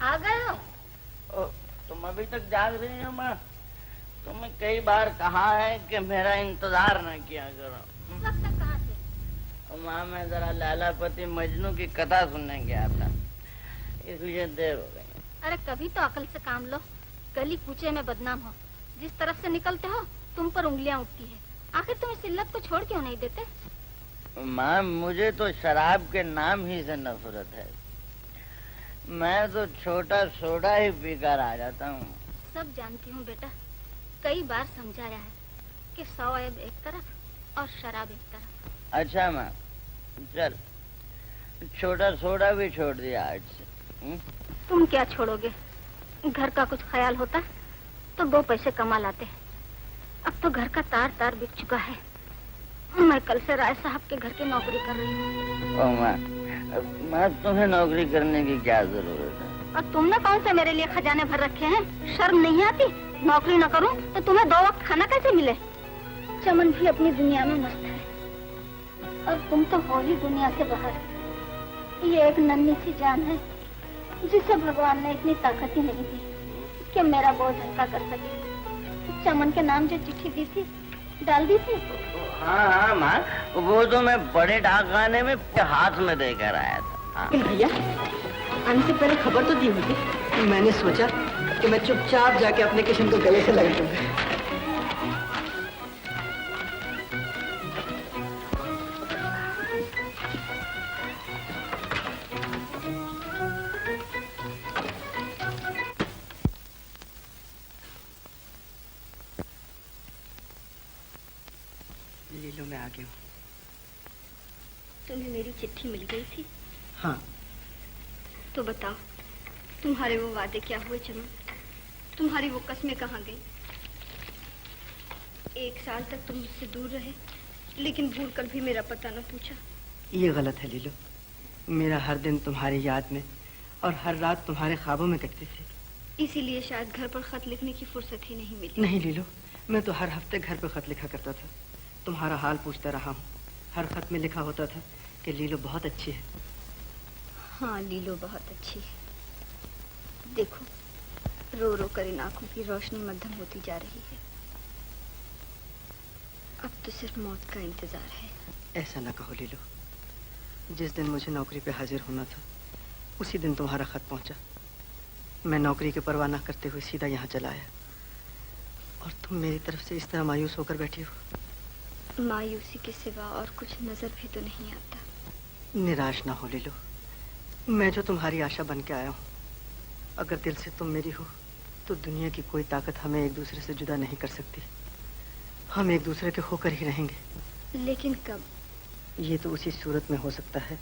आ गए हो? तुम अभी तक जाग रही हो माँ? तुम्हें कई बार कहा है कि मेरा इंतजार न किया करो। सब तक कहाँ से? माँ, मैं जरा लैलापति मजनू की कथा सुनने गया था, इसलिए देर हो गई। अरे कभी तो अकल से काम लो, गली कूचे में बदनाम हो। जिस तरफ से निकलते हो तुम पर उंगलियां उठती है। आखिर तुम इस इल्लत को छोड़ क्यों नहीं देते? माँ, मुझे तो शराब के नाम ही से नफरत है। मैं तो छोटा सोडा ही पीकर आ जाता हूँ। सब जानती हूँ बेटा, कई बार समझाया है कि 100 ऐब एक तरफ और शराब एक तरफ। अच्छा माँ, चल, छोटा सोडा भी छोड़ दिया आज से। तुम क्या छोड़ोगे? घर का कुछ ख्याल होता तो 2 पैसे कमा लाते। अब तो घर का तार तार बिक चुका है। मैं कल से राय साहब के घर की नौकरी कर रही हूँ। ओ माँ, तुम्हें नौकरी करने की क्या जरूरत है? और तुमने कौन से मेरे लिए खजाने भर रखे हैं? शर्म नहीं आती? नौकरी न करूं तो तुम्हें 2 वक्त खाना कैसे मिले? चमन भी अपनी दुनिया में मस्त है और तुम तो हो ही दुनिया से बाहर। ये एक नन्ही सी जान है जिसे भगवान ने इतनी ताकत ही नहीं दी कि मेरा बोझ हल्का कर सके। चमन के नाम जो चिट्ठी दी थी, डाल दी थी? हाँ हाँ माँ, वो तो मैं बड़े डाकखाने में हाथ में देकर आया था। हाँ। भैया, आने से पहले खबर तो दी होगी। मैंने सोचा कि मैं चुपचाप जाके अपने किशन को गले से लगा दूंगा। लीलो, मैं आ गया हूँ। तुम्हें मेरी चिट्ठी मिल गई थी? हाँ। तो बताओ, तुम्हारे वो वादे क्या हुए चमन? तुम्हारी वो कस्में कहाँ गई? 1 साल तक तुम मुझसे दूर रहे, लेकिन भूल कर भी मेरा पता न पूछा। ये गलत है लीलो। मेरा हर दिन तुम्हारी याद में और हर रात तुम्हारे ख्वाबों में कटती थी। इसीलिए शायद घर पर खत लिखने की फुर्सत ही नहीं मिली। नहीं लीलो, मैं तो हर हफ्ते घर पर खत लिखा करता था। तुम्हारा हाल पूछता रहा हूँ। हर खत में लिखा होता था कि लीलो बहुत अच्छी है। हाँ, लीलो बहुत अच्छी है। देखो, रो रो कर इन आंखों की रोशनी मध्यम होती जा रही है। अब तो सिर्फ मौत का इंतजार है। ऐसा ना कहो लीलो। जिस दिन मुझे नौकरी पे हाजिर होना था, उसी दिन तुम्हारा खत पहुंचा। मैं नौकरी की परवाह ना करते हुए सीधा यहाँ चला आया, और तुम मेरी तरफ से इस तरह मायूस होकर बैठी हो। मायूसी के सिवा और कुछ नजर भी तो नहीं आता। निराश ना हो लीलो। मैं जो तुम्हारी आशा बन के आया हूँ, अगर दिल से तुम मेरी हो तो दुनिया की कोई ताकत हमें एक दूसरे से जुदा नहीं कर सकती। हम एक दूसरे के होकर ही रहेंगे। लेकिन कब? ये तो उसी सूरत में हो सकता है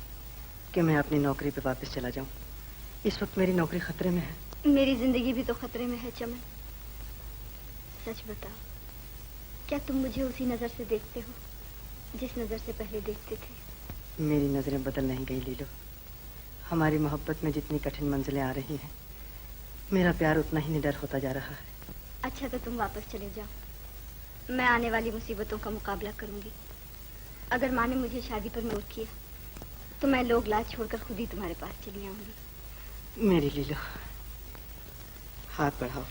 कि मैं अपनी नौकरी पे वापस चला जाऊं। इस वक्त मेरी नौकरी खतरे में है। मेरी जिंदगी भी तो खतरे में है चमन। सच बताओ, क्या तुम मुझे उसी नजर से देखते हो जिस नजर से पहले देखते थे? मेरी नजरें बदल नहीं गई लीलो। हमारी मोहब्बत में जितनी कठिन मंजिलें आ रही हैं, मेरा प्यार उतना ही निडर होता जा रहा है। अच्छा, तो तुम वापस चले जाओ। मैं आने वाली मुसीबतों का मुकाबला करूंगी। अगर माँ ने मुझे शादी पर मजबूर किया तो मैं लोग लाज छोड़कर खुद ही तुम्हारे पास चली आऊंगी। मेरी लीलो, हाथ बढ़ाओ।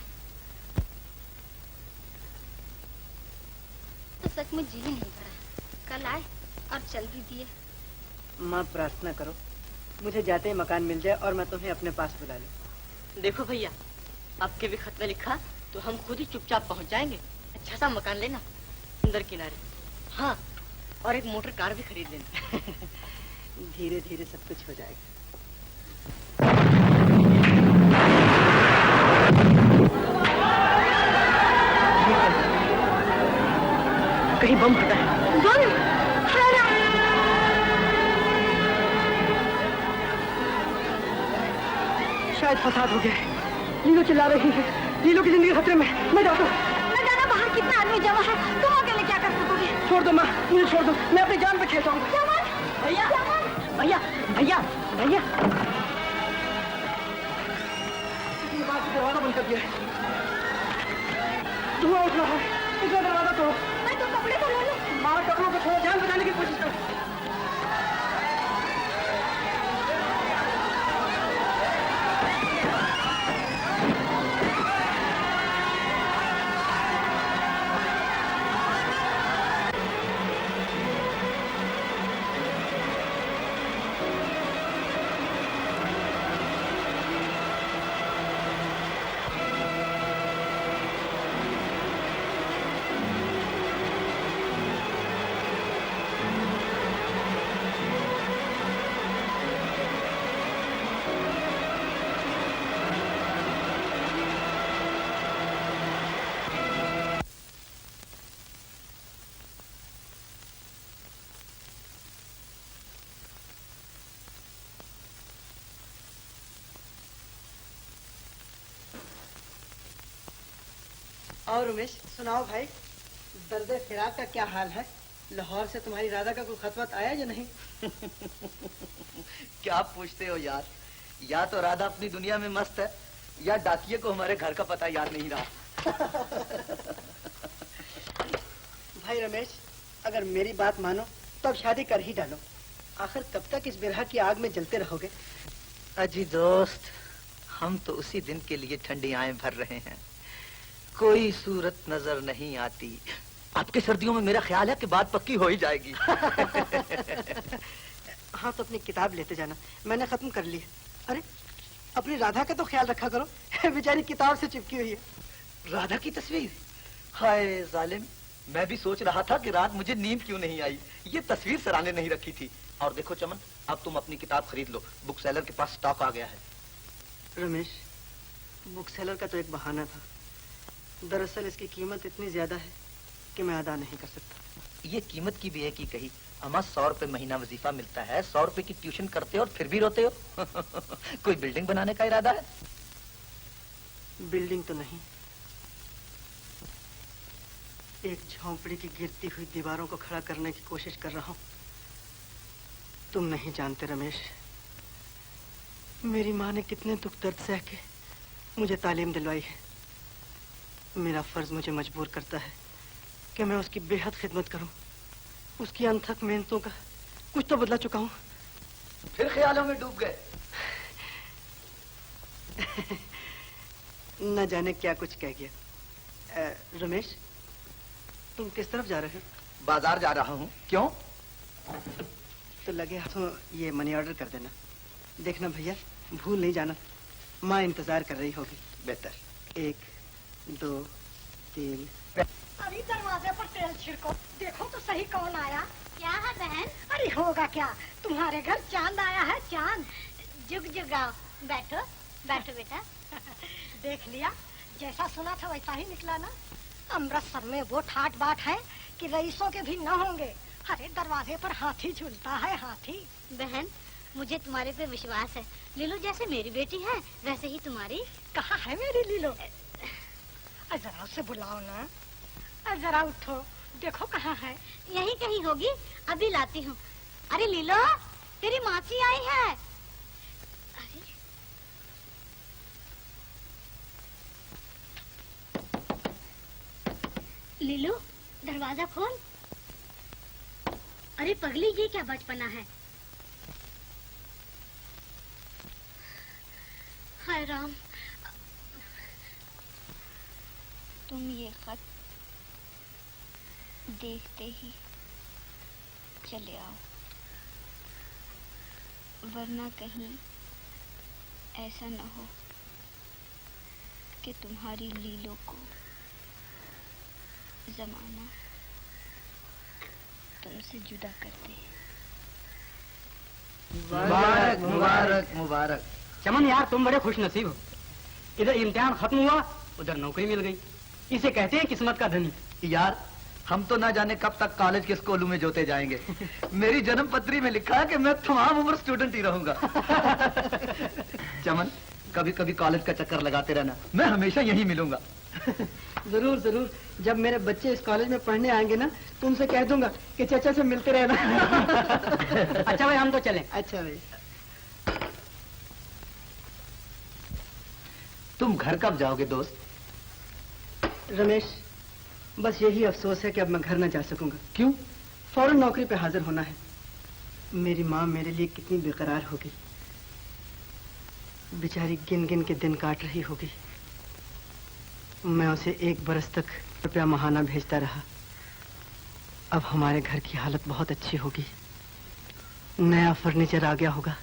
तो सचमुच जी ही नहीं भरा। कल आए और चल भी दिए। माँ प्रार्थना करो मुझे जाते ही मकान मिल जाए और मैं तुम्हें अपने पास बुला लूं। देखो भैया, आपके भी खत में लिखा तो हम खुद ही चुपचाप पहुंच जाएंगे। अच्छा सा मकान लेना सुंदर किनारे, हाँ, और एक मोटर कार भी खरीद लेना। धीरे धीरे सब कुछ हो जाएगा। कहीं बम फटा है। शायद फसाद हो गया है। लीलो चिल्ला रही है। लीलो की जिंदगी खतरे में। मैं जाता हूँ। न जाना बाहर कितना आदमी जमा है, तुम अकेले क्या कर सकोगे? छोड़ दो माँ, मुझे छोड़ दो, मैं अपनी जान पे खेल जाऊंगा। भैया भैया भैया भैया, दरवाजा बंद कर दिया है। धुआं उठ रहा है, इसका दरवाजा तोड़ो। मैं तो कपड़े तो ले लूं। माँ कपड़ों को थोड़ा ध्यान बचाने की कोशिश करो। और उमेश सुनाओ भाई, दर्द फिराक का क्या हाल है? लाहौर से तुम्हारी राधा का कोई खत वत आया या नहीं? क्या पूछते हो यार, या तो राधा अपनी दुनिया में मस्त है या डाकिये को हमारे घर का पता याद नहीं रहा। भाई रमेश, अगर मेरी बात मानो तो अब शादी कर ही डालो। आखिर कब तक इस बिरहा की आग में जलते रहोगे? अजी दोस्त, हम तो उसी दिन के लिए ठंडी आएं भर रहे हैं। कोई सूरत नजर नहीं आती। आपके सर्दियों में मेरा ख्याल है कि बात पक्की हो ही जाएगी। हाँ तो अपनी किताब लेते जाना, मैंने खत्म कर ली है। अरे अपनी राधा का तो ख्याल रखा करो, बेचारी किताब से चिपकी हुई है। राधा की तस्वीर? हाय जालिम, मैं भी सोच रहा था कि रात मुझे नींद क्यों नहीं आई। ये तस्वीर सराहने नहीं रखी थी। और देखो चमन, अब तुम अपनी किताब खरीद लो, बुक सेलर के पास स्टॉक आ गया है। रमेश, बुक सेलर का तो एक बहाना था। दरअसल इसकी कीमत इतनी ज्यादा है कि मैं अदा नहीं कर सकता। ये कीमत की भी है कि कही, अमा 100 रुपए महीना वजीफा मिलता है, 100 रुपए की ट्यूशन करते हो और फिर भी रोते हो। कोई बिल्डिंग बनाने का इरादा है? बिल्डिंग तो नहीं, एक झोंपड़ी की गिरती हुई दीवारों को खड़ा करने की कोशिश कर रहा हूं। तुम नहीं जानते रमेश, मेरी माँ ने कितने दुख दर्द सह के मुझे तालीम दिलवाई है। मेरा फर्ज मुझे मजबूर करता है कि मैं उसकी बेहद खिदमत करूं। उसकी अनथक मेहनतों का कुछ तो बदला चुका हूं। फिर ख्यालों में डूब गए। न जाने क्या कुछ कह गया। रमेश, तुम किस तरफ जा रहे हो? बाजार जा रहा हूँ। क्यों? तो लगे हाथों ये मनी ऑर्डर कर देना। देखना भैया, भूल नहीं जाना, माँ इंतजार कर रही होगी। बेहतर। 1 2 3। अरे दरवाजे पर तेल छिड़को, देखो तो सही कौन आया। क्या है बहन? अरे होगा क्या, तुम्हारे घर चांद आया है, चांद। जुग जुगाओ, बैठो बैठो बेटा। देख लिया, जैसा सुना था वैसा ही निकला ना। अमृतसर में वो ठाट बाट है कि रईसों के भी न होंगे। अरे दरवाजे पर हाथी झूलता है, हाथी। बहन, मुझे तुम्हारे पे विश्वास है। लीलो जैसे मेरी बेटी है वैसे ही तुम्हारी। कहाँ है मेरी लीलो? जरा उसे बुलाओ ना। जरा उठो, देखो कहाँ है। यहीं कहीं होगी, अभी लाती हूँ। अरे लीलो, तेरी मासी आई है। अरे लीलो, दरवाजा खोल। अरे पगली, ये क्या बचपना है। हाय राम, तुम ये खत देखते ही चले आओ, वरना कहीं ऐसा न हो कि तुम्हारी लीलों को जमाना तुमसे जुदा कर दे। मुबारक मुबारक मुबारक। चमन यार, तुम बड़े खुश नसीब हो। इधर इम्तिहान खत्म हुआ, उधर नौकरी मिल गई। इसे कहते हैं किस्मत का धनी। यार हम तो ना जाने कब तक कॉलेज के स्कूलों में जोते जाएंगे। मेरी जन्म पत्री में लिखा है कि मैं तमाम उम्र स्टूडेंट ही रहूंगा। चमन, कभी कभी कॉलेज का चक्कर लगाते रहना, मैं हमेशा यहीं मिलूंगा। जरूर जरूर, जब मेरे बच्चे इस कॉलेज में पढ़ने आएंगे ना, तुमसे कह दूंगा कि चाचा से मिलते रहना। अच्छा भाई, हम तो चलें। अच्छा भाई। तुम घर कब जाओगे दोस्त? रमेश, बस यही अफसोस है कि अब मैं घर न जा सकूंगा। क्यों? फौरन नौकरी पे हाजिर होना है। मेरी माँ मेरे लिए कितनी बेकरार होगी, बेचारी गिन गिन के दिन काट रही होगी। मैं उसे 1 बरस तक रुपया महाना भेजता रहा। अब हमारे घर की हालत बहुत अच्छी होगी। नया फर्नीचर आ गया होगा,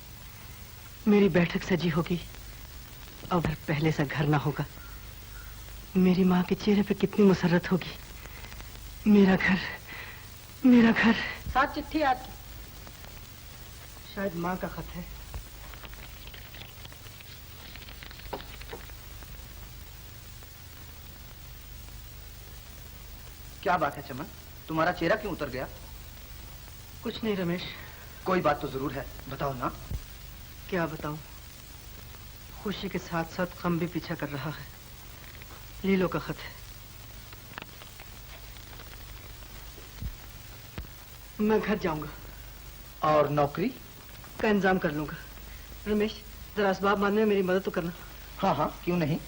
मेरी बैठक सजी होगी। अब पहले सा घर ना होगा। मेरी माँ के चेहरे पे कितनी मुसर्रत होगी। मेरा घर, मेरा घर। साथ चिट्ठी आती, शायद माँ का खत है। क्या बात है चमन, तुम्हारा चेहरा क्यों उतर गया? कुछ नहीं रमेश। कोई बात तो जरूर है, बताओ ना। क्या बताऊं, खुशी के साथ साथ गम भी पीछा कर रहा है। लीलो का खत है। मैं घर जाऊंगा। और नौकरी का इंतजाम कर लूंगा। रमेश, जरा असबाब बांधने में मेरी मदद तो करना। हाँ हाँ, क्यों नहीं।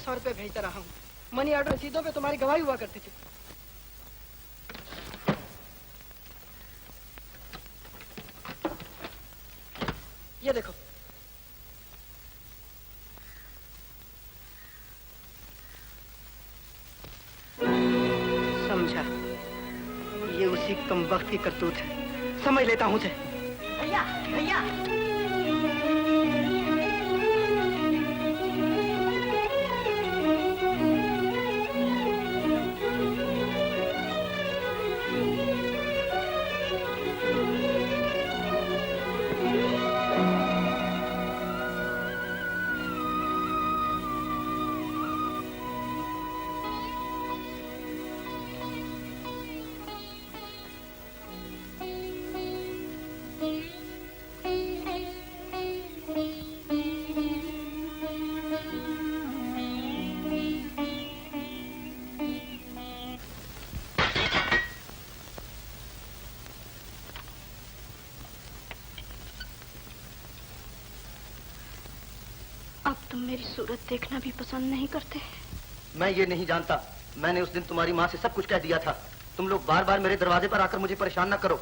100 रुपए भेजता रहा हूँ। मनी ऑर्डर रसीदों पे तुम्हारी गवाही हुआ करती थी। ये देखो। समझा, ये उसी कमबख्त की करतूत है। समझ लेता हूँ उसे। भैया भैया अब तुम मेरी सूरत देखना भी पसंद नहीं करते। मैं ये नहीं जानता। मैंने उस दिन तुम्हारी माँ से सब कुछ कह दिया था। तुम लोग बार बार मेरे दरवाजे पर आकर मुझे परेशान न करो।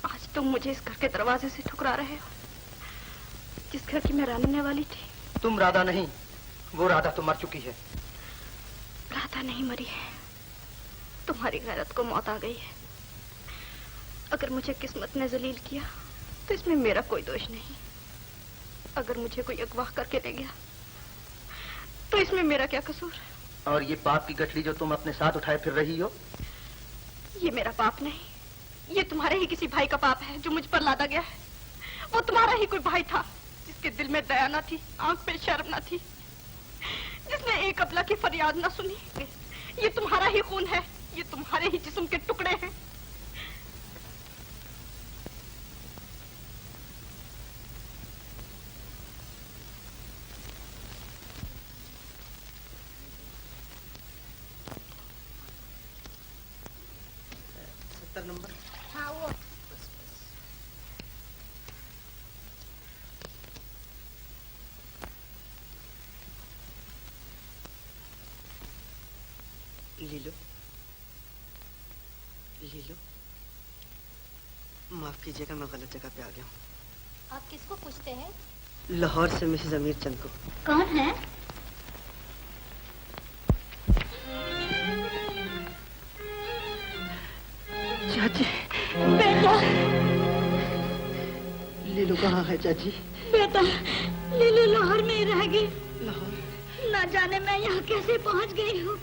आज तुम मुझे इस घर के दरवाजे से ठुकरा रहे हो, जिस घर की मैं रहने वाली थी। तुम राधा नहीं, वो राधा तो मर चुकी है। राधा नहीं मरी है, तुम्हारी गैरत को मौत आ गई है। अगर मुझे किस्मत ने जलील किया तो इसमें मेरा कोई दोष नहीं। अगर मुझे कोई अगवा करके ले गया तो इसमें मेरा क्या कसूर? और ये पाप की गठरी जो तुम अपने साथ उठाए फिर रही हो, ये मेरा पाप नहीं, ये तुम्हारे ही किसी भाई का पाप है जो मुझ पर लादा गया है। वो तुम्हारा ही कोई भाई था जिसके दिल में दया न थी, आंख पे शर्म न थी, जिसने एक अबला की फरियाद न सुनी। ये तुम्हारा ही खून है, ये तुम्हारे ही जिस्म के टुकड़े हैं। नंबर। हाँ वो लीलो, लीलो, माफ कीजिएगा, मैं गलत जगह पे आ गया हूँ। आप किसको पूछते हैं? लाहौर से मिसेस अमीर चंद को। कौन है? चाची। बेटा। लीलू कहाँ है चाची? बेटा, लीलू लाहौर में ही रह गई। लाहौर? ना जाने मैं यहाँ कैसे पहुँच गई हूँ।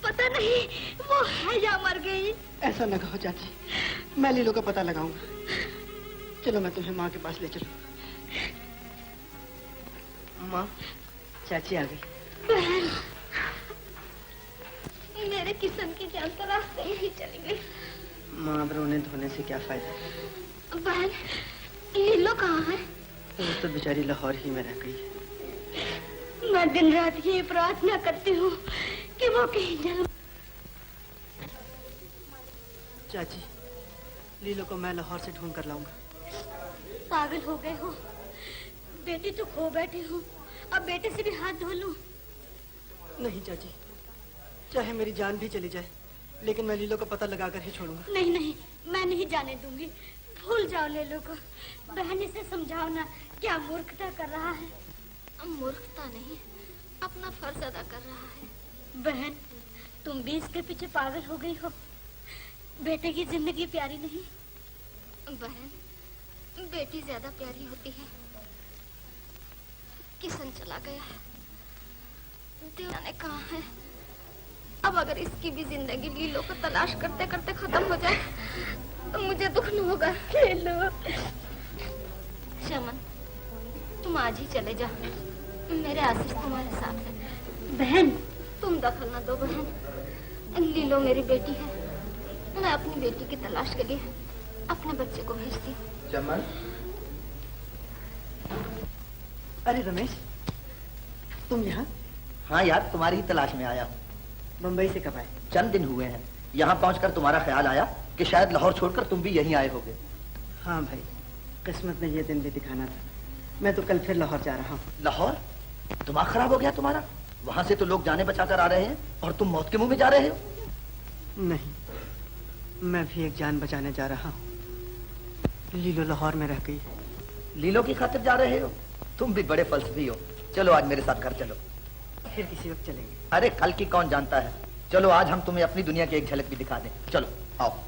पता नहीं वो है या मर गई। ऐसा न कहो चाची, मैं लीलू का पता लगाऊंगा। चलो मैं तुम्हें माँ के पास ले चलूं। माँ, चाची आ गई। बहन, मेरे किस्म की जान तो रास्ते में ही चली गई। माँ, अब रोने धोने से क्या फायदा? बहन, लीलो कहाँ है? वो तो बेचारी लाहौर ही में रह गई है। मैं दिन रात ये प्रार्थना करती हूँ कि वो कहीं जन्म। चाची, लीलो को मैं लाहौर से ढूंढ कर लाऊंगा। पागल हो गए हो? बेटी तो खो बैठी हूँ, अब बेटे से भी हाथ धो लूं? नहीं चाची, चाहे मेरी जान भी चली जाए, लेकिन मैं लीलो का पता लगाकर ही छोड़ूंगा। नहीं नहीं, मैं नहीं जाने दूंगी। भूल जाओ लीलो को। बहन इसे समझाओ ना, क्या मूर्खता कर रहा है। मूर्खता नहीं, अपना फर्ज अदा कर रहा है। बहन, तुम भी इसके पीछे पागल हो गई हो। बेटे की जिंदगी प्यारी नहीं? बहन, बेटी ज्यादा प्यारी होती है। किशन चला गया, दीवाने कहाँ है? अब अगर इसकी भी जिंदगी लीलो को तलाश करते करते खत्म हो जाए तो मुझे दुख न होगा। लीलो। चमन, तुम आज ही चले जाओ, मेरे आशीष तुम्हारे साथ है। बहन, तुम दखल न दो बहन। लीलो मेरी बेटी है, मैं अपनी बेटी की तलाश के लिए अपने बच्चे को भेजती हूँ। चमन। अरे रमेश, तुम यहाँ? हाँ यार, तुम्हारी ही तलाश में आया हूँ। बम्बई से कब आए? चंद दिन हुए हैं। यहाँ पहुँचकर तुम्हारा ख्याल आया कि शायद लाहौर छोड़कर तुम भी यहीं आए होगे। हाँ भाई, किस्मत ने ये दिन भी दिखाना था। मैं तो कल फिर लाहौर जा रहा हूँ। लाहौर? दिमाग खराब हो गया तुम्हारा? वहां से तो लोग जाने बचाकर आ रहे हैं और तुम मौत के मुंह में जा रहे हो। नहीं, मैं भी एक जान बचाने जा रहा हूँ। लीलो लाहौर में रह गई। लीलो की खातिर जा रहे हो? तुम भी बड़े फलसफी हो। चलो आज मेरे साथ घर चलो। फिर किसी वक्त चलेंगे। अरे कल की कौन जानता है। चलो आज हम तुम्हें अपनी दुनिया की एक झलक भी दिखा दें। चलो आओ।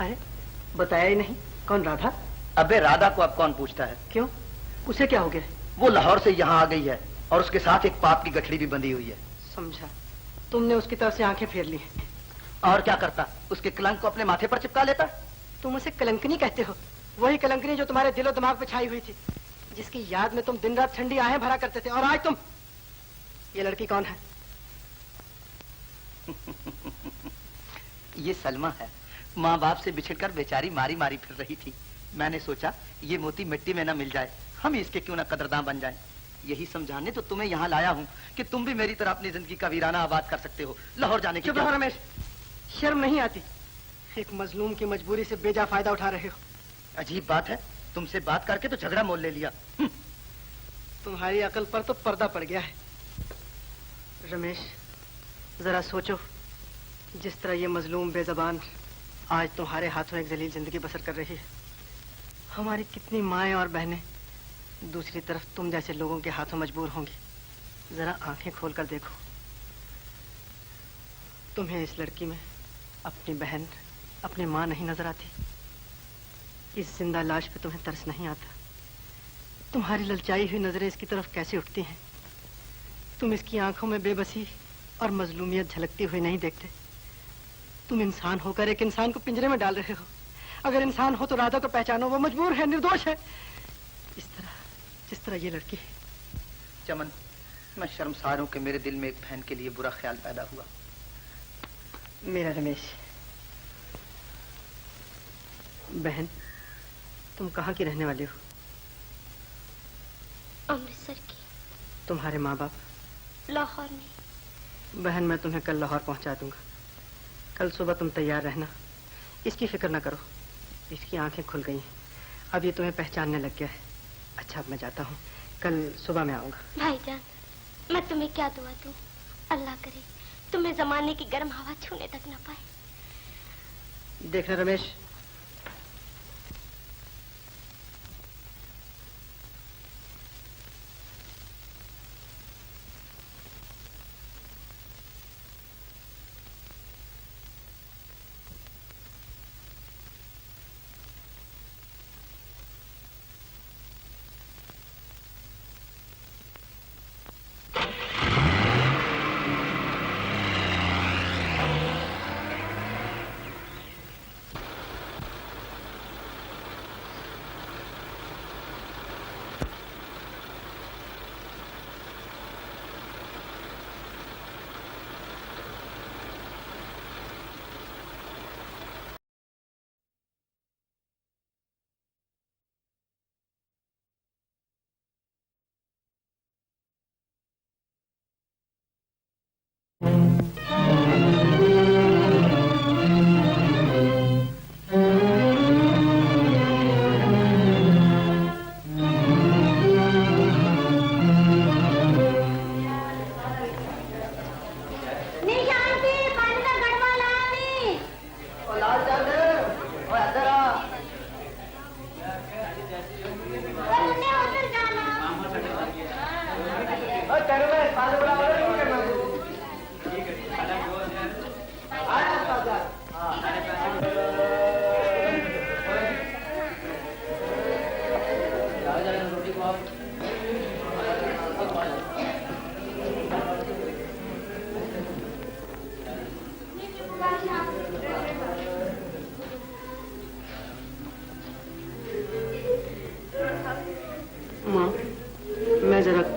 अरे बताया ही नहीं, कौन राधा? अबे राधा को अब कौन पूछता है। क्यों, उसे क्या हो गया? वो लाहौर से यहाँ आ गई है और उसके साथ एक पाप की गठड़ी भी बंधी हुई है। समझा, तुमने उसकी तरफ से आंखें फेर ली। और क्या करता, उसके कलंक को अपने माथे पर चिपका लेता। तुम उसे कलंकनी कहते हो? वही कलंकनी जो तुम्हारे दिलो दिमाग पे छाई हुई थी, जिसकी याद में तुम दिन रात ठंडी आहें भरा करते थे। और आज तुम, ये लड़की कौन है? ये सलमा है। माँ बाप से बिछड़कर बेचारी मारी मारी फिर रही थी। मैंने सोचा ये मोती मिट्टी में ना मिल जाए, हम इसके क्यों ना कदरदां बन जाएं। यही समझाने तो तुम्हें यहाँ लाया हूँ कि तुम भी मेरी तरह अपनी जिंदगी का वीराना आबाद कर सकते हो। लाहौर जाने की चुप रहो रमेश, शर्म नहीं आती? एक मजलूम की मजबूरी से बेजा फायदा उठा रहे हो। अजीब बात है, तुमसे बात करके तो झगड़ा मोल ले लिया। तुम्हारी अकल पर तो पर्दा पड़ गया है। रमेश जरा सोचो, जिस तरह ये मजलूम बेजबान आज तुम्हारे हाथों एक जलील जिंदगी बसर कर रही है, हमारी कितनी माएं और बहनें दूसरी तरफ तुम जैसे लोगों के हाथों मजबूर होंगी। जरा आंखें खोलकर देखो, तुम्हें इस लड़की में अपनी बहन, अपनी माँ नहीं नजर आती? इस जिंदा लाश पे तुम्हें तरस नहीं आता? तुम्हारी ललचाई हुई नजरें इसकी तरफ कैसे उठती हैं? तुम इसकी आंखों में बेबसी और मजलूमियत झलकती हुई नहीं देखते? तुम इंसान होकर एक इंसान को पिंजरे में डाल रहे हो। अगर इंसान हो तो राधा को पहचानो, वो मजबूर है, निर्दोष है, इस तरह जिस तरह ये लड़की। चमन, मैं शर्मसार हूं कि मेरे दिल में एक बहन के लिए बुरा ख्याल पैदा हुआ। मेरा रमेश, बहन तुम कहाँ की रहने वाली हो? अमृतसर की। तुम्हारे माँ बाप? लाहौर में। बहन मैं तुम्हें कल लाहौर पहुंचा दूंगा। कल सुबह तुम तैयार रहना, इसकी फिक्र न करो। इसकी आंखें खुल गई हैं, अब ये तुम्हें पहचानने लग गया है। अच्छा अब मैं जाता हूँ, कल सुबह मैं आऊंगा। भाईजान, मैं तुम्हें क्या दुआ दूं? अल्लाह करे तुम्हें जमाने की गर्म हवा छूने तक न पाए। देखना रमेश,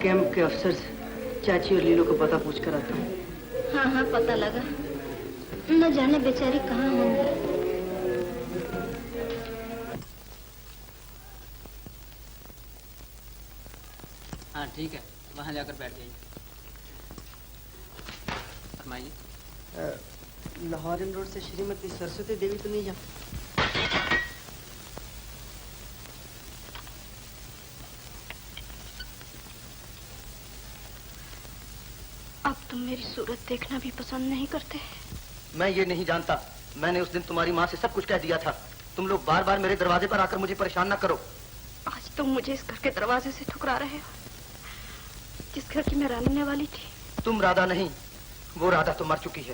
कैंप के अफसर से चाची और लीलो को पता पूछ कर आता हूँ। हाँ हाँ पता लगा, न जाने बेचारी कहाँ होंगी। हाँ ठीक है, वहाँ जाकर बैठ जाइए। फरमाइए। लाहौर रोड से श्रीमती सरस्वती देवी तो नहीं जा? अब तुम मेरी सूरत देखना भी पसंद नहीं करते? मैं ये नहीं जानता। मैंने उस दिन तुम्हारी माँ से सब कुछ कह दिया था। तुम लोग बार बार मेरे दरवाजे पर आकर मुझे परेशान ना करो। आज तुम मुझे इस घर के दरवाजे से ठुकरा रहे हो, जिस घर की मैं रहने वाली थी। तुम राधा नहीं, वो राधा तो मर चुकी है।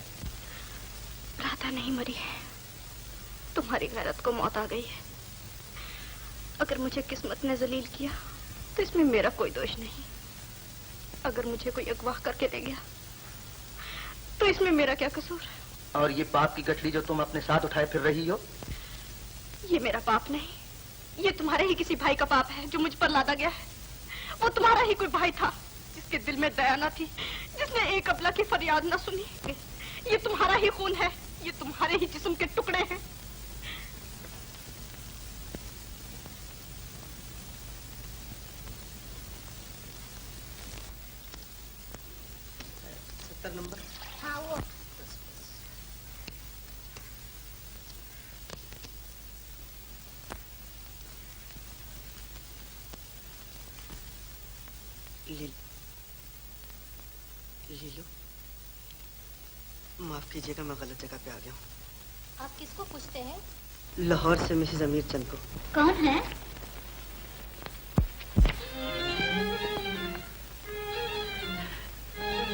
राधा नहीं मरी है, तुम्हारी गैरत को मौत आ गई है। अगर मुझे किस्मत ने जलील किया तो इसमें मेरा कोई दोष नहीं। अगर मुझे कोई अगवा करके ले गया तो इसमें मेरा क्या कसूर? और ये पाप की गठरी जो तुम अपने साथ उठाए फिर रही हो, ये मेरा पाप नहीं, ये तुम्हारे ही किसी भाई का पाप है जो मुझ पर लादा गया है। वो तुम्हारा ही कोई भाई था जिसके दिल में दया न थी, जिसने एक अबला की फरियाद न सुनी। ये तुम्हारा ही खून है, ये तुम्हारे ही जिस्म के टुकड़े हैं। नंबर। हाँ वो लीलो, माफ कीजिएगा, मैं गलत जगह पे आ गया हूँ। आप किसको पूछते हैं? लाहौर से मिसेस अमीर चंद को। कौन है?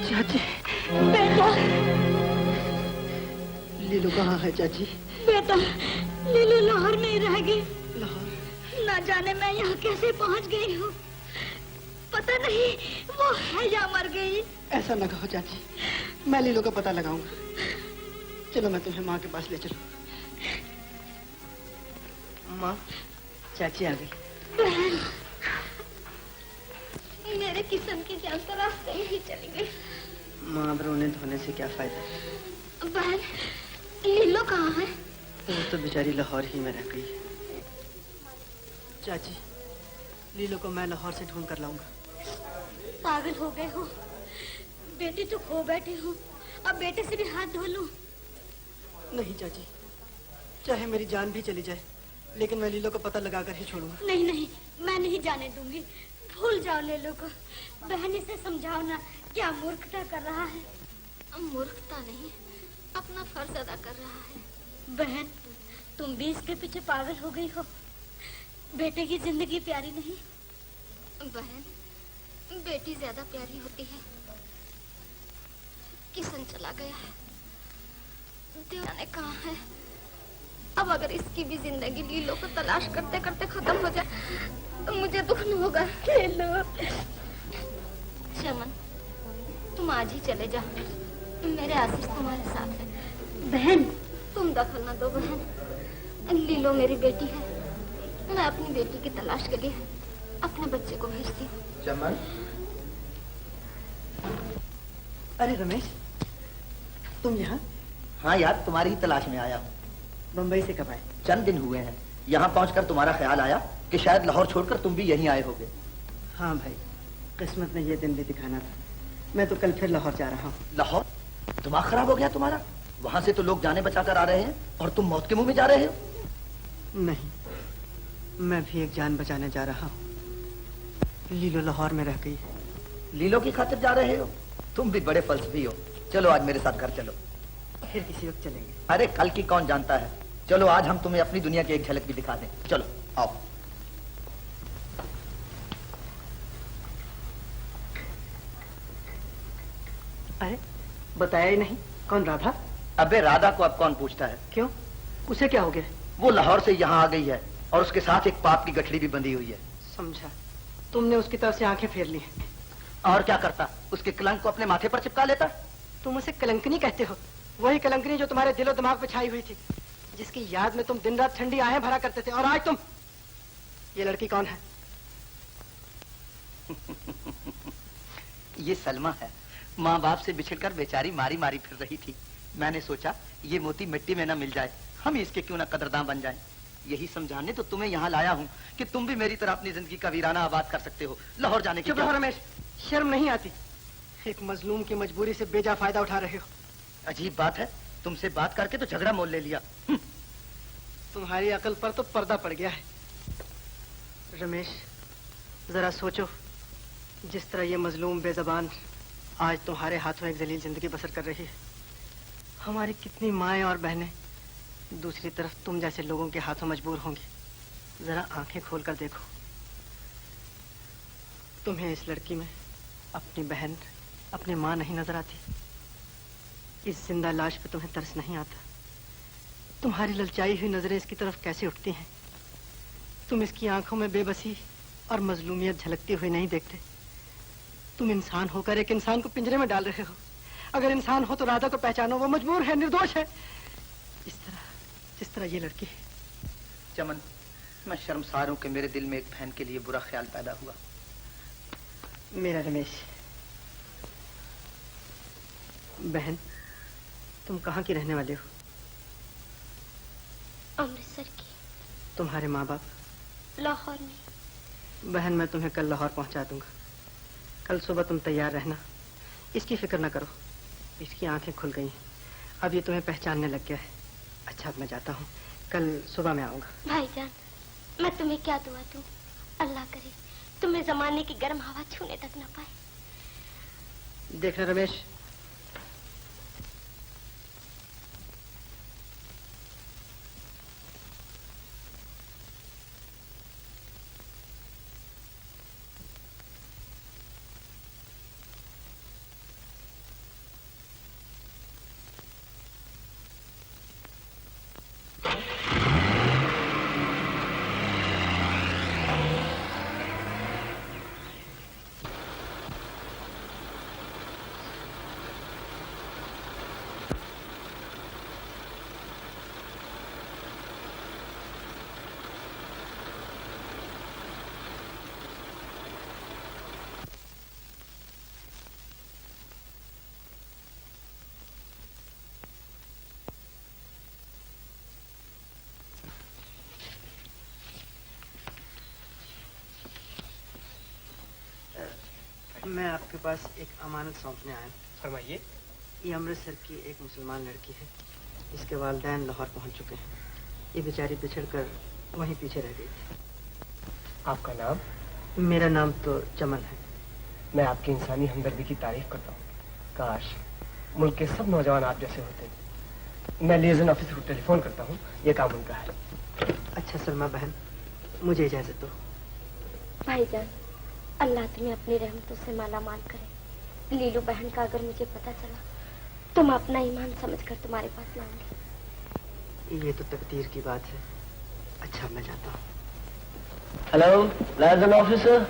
चाची। बेटा, लीलो कहाँ है चाची? बेटा, लीलू लाहौर में ही रह गई। लाहौर? ना जाने मैं यहाँ कैसे पहुँच गई हूँ, पता नहीं वो है या मर गई। ऐसा न कहो चाची, मैं लीलो का पता लगाऊंगा। चलो मैं तुम्हें माँ के पास ले चलूं। माँ, चाची आ गई। बहन, मेरे किस्म की जान तो रास्ते में ही चली गई। माँ, अब रोने धोने से क्या फायदा? बहन, लीलो कहाँ है? वो तो बेचारी लाहौर ही में रह गई। चाची, लीलो को मैं लाहौर से ढूंढ कर लाऊंगा। पागल हो गए हो? बेटी तो खो बैठी हूँ, अब बेटे से भी हाथ धो लूं? नहीं चाची, चाहे मेरी जान भी चली जाए, लेकिन मैं लीलो को पता लगाकर ही छोड़ूंगा। नहीं नहीं, मैं नहीं जाने दूंगी। भूल जाओ लीलो को। बहन, इसे समझाओ ना, क्या मूर्खता कर रहा है। मूर्खता नहीं, अपना फर्ज अदा कर रहा है। बहन, तुम भी इसके पीछे पागल हो गई हो। बेटे की जिंदगी प्यारी नहीं? बहन, बेटी ज्यादा प्यारी होती है। किशन चला गया है, दीवाने कहाँ है? अब अगर इसकी भी जिंदगी लीलो को तलाश करते करते खत्म हो जाए तो मुझे दुख न होगा। लीलो। चमन, तुम आज ही चले जाओ, मेरे आशीष तुम्हारे साथ है। बहन, तुम दखल न दो बहन, लीलो मेरी बेटी है। मैं अपनी बेटी की तलाश के लिए अपने बच्चे को भेजती हूँ। चमन। अरे रमेश, तुम यहाँ? हाँ यार, तुम्हारी ही तलाश में आया हूँ। बम्बई से कब आए? चंद दिन हुए हैं। यहाँ पहुँचकर तुम्हारा ख्याल आया कि शायद लाहौर छोड़कर तुम भी यहीं आए होगे। हाँ भाई, किस्मत ने ये दिन भी दिखाना था। मैं तो कल फिर लाहौर जा रहा हूँ। लाहौर? दिमाग खराब हो गया तुम्हारा? वहाँ से तो लोग जाने बचाकर आ रहे हैं और तुम मौत के मुंह में जा रहे हो। नहीं, मैं भी एक जान बचाने जा रहा हूँ। लीलो लाहौर में रह गई। लीलो की खातिर जा रहे हो? तुम भी बड़े फलसफी हो। चलो आज मेरे साथ घर चलो। फिर किसी वक्त चलेंगे। अरे कल की कौन जानता है। चलो आज हम तुम्हें अपनी दुनिया की एक झलक भी दिखा दें। चलो आओ। अरे बताया ही नहीं, कौन राधा? अबे राधा को अब कौन पूछता है? क्यों, उसे क्या हो गया? वो लाहौर से यहाँ आ गई है और उसके साथ एक पाप की गठरी भी बंधी हुई है। समझा, तुमने उसकी तरफ से आंखें फेर ली। और क्या करता, उसके कलंक को अपने माथे पर चिपका लेता। तुम उसे कलंकनी कहते हो? वही कलंकनी जो तुम्हारे दिलो दिमाग पे छाई हुई थी, जिसकी याद में तुम दिन रात ठंडी आहें भरा करते थे। और आज तुम, ये लड़की कौन है? ये सलमा है। माँ बाप से बिछड़कर बेचारी मारी मारी फिर रही थी। मैंने सोचा ये मोती मिट्टी में न मिल जाए, हम इसके क्यों ना कदरदान बन जाएं। यही समझाने तो तुम्हें यहाँ लाया हूँ कि तुम भी मेरी तरह अपनी जिंदगी का वीराना आबाद कर सकते हो। लाहौर जाने की चुप रहो रमेश, शर्म नहीं आती? एक मजलूम की मजबूरी से बेजा फायदा उठा रहे हो। अजीब बात है, तुमसे बात करके तो झगड़ा मोल ले लिया। तुम्हारी अकल पर तो पर्दा पड़ गया है। रमेश, जरा सोचो, जिस तरह ये मजलूम बेजबान आज तुम्हारे हाथों एक जलील जिंदगी बसर कर रही है। हमारी कितनी माएँ और बहनें दूसरी तरफ तुम जैसे लोगों के हाथों मजबूर होंगी। जरा आंखें खोलकर देखो, तुम्हें इस लड़की में अपनी बहन, अपनी माँ नहीं नजर आती? इस जिंदा लाश पे तुम्हें तरस नहीं आता? तुम्हारी ललचाई हुई नजरें इसकी तरफ कैसे उठती हैं? तुम इसकी आंखों में बेबसी और मजलूमियत झलकती हुई नहीं देखते? तुम इंसान होकर एक इंसान को पिंजरे में डाल रहे हो। अगर इंसान हो तो राधा को पहचानो, वो मजबूर है, निर्दोष है, जिस तरह ये लड़की है। चमन, मैं शर्मसार हूं कि मेरे दिल में एक बहन के लिए बुरा ख्याल पैदा हुआ। मेरा रमेश, बहन तुम कहाँ की रहने वाले हो? अमृतसर की। तुम्हारे माँ बाप? लाहौर में। बहन मैं तुम्हें कल लाहौर पहुंचा दूंगा। कल सुबह तुम तैयार रहना। इसकी फिक्र न करो, इसकी आंखें खुल गई हैं, अब ये तुम्हें पहचानने लग गया है। अच्छा अब मैं जाता हूँ, कल सुबह मैं आऊंगा। भाईजान, मैं तुम्हें क्या दुआ दूं? अल्लाह करे तुम्हें जमाने की गर्म हवा छूने तक न पाए। देखना रमेश, मैं आपके पास एक अमानत सौंपने आया हूँ। फरमाइए। ये अमृतसर की एक मुसलमान लड़की है। इसके वालिदैन लाहौर पहुंच चुके हैं। ये बेचारी बिछड़कर वहीं पीछे रह गई थी। आपका नाम? मेरा नाम तो चमन है। मैं आपकी इंसानी हमदर्दी की तारीफ करता हूँ। काश मुल्क के सब नौजवान आप जैसे होते। मैं लिएजन ऑफिसर को टेलीफोन करता हूँ, ये काम उनका है। अच्छा सलमा बहन, मुझे इजाजत दो। भाईजान, अल्लाह तुम्हें अपनी रहमतों से माला माल करे। लीलू बहन का अगर मुझे पता चला तो मैं अपना ईमान समझकर तुम्हारे पास लाऊंगी। ये तो तकदीर की बात है। अच्छा मैं जाता हूँ। Hello liaison officer.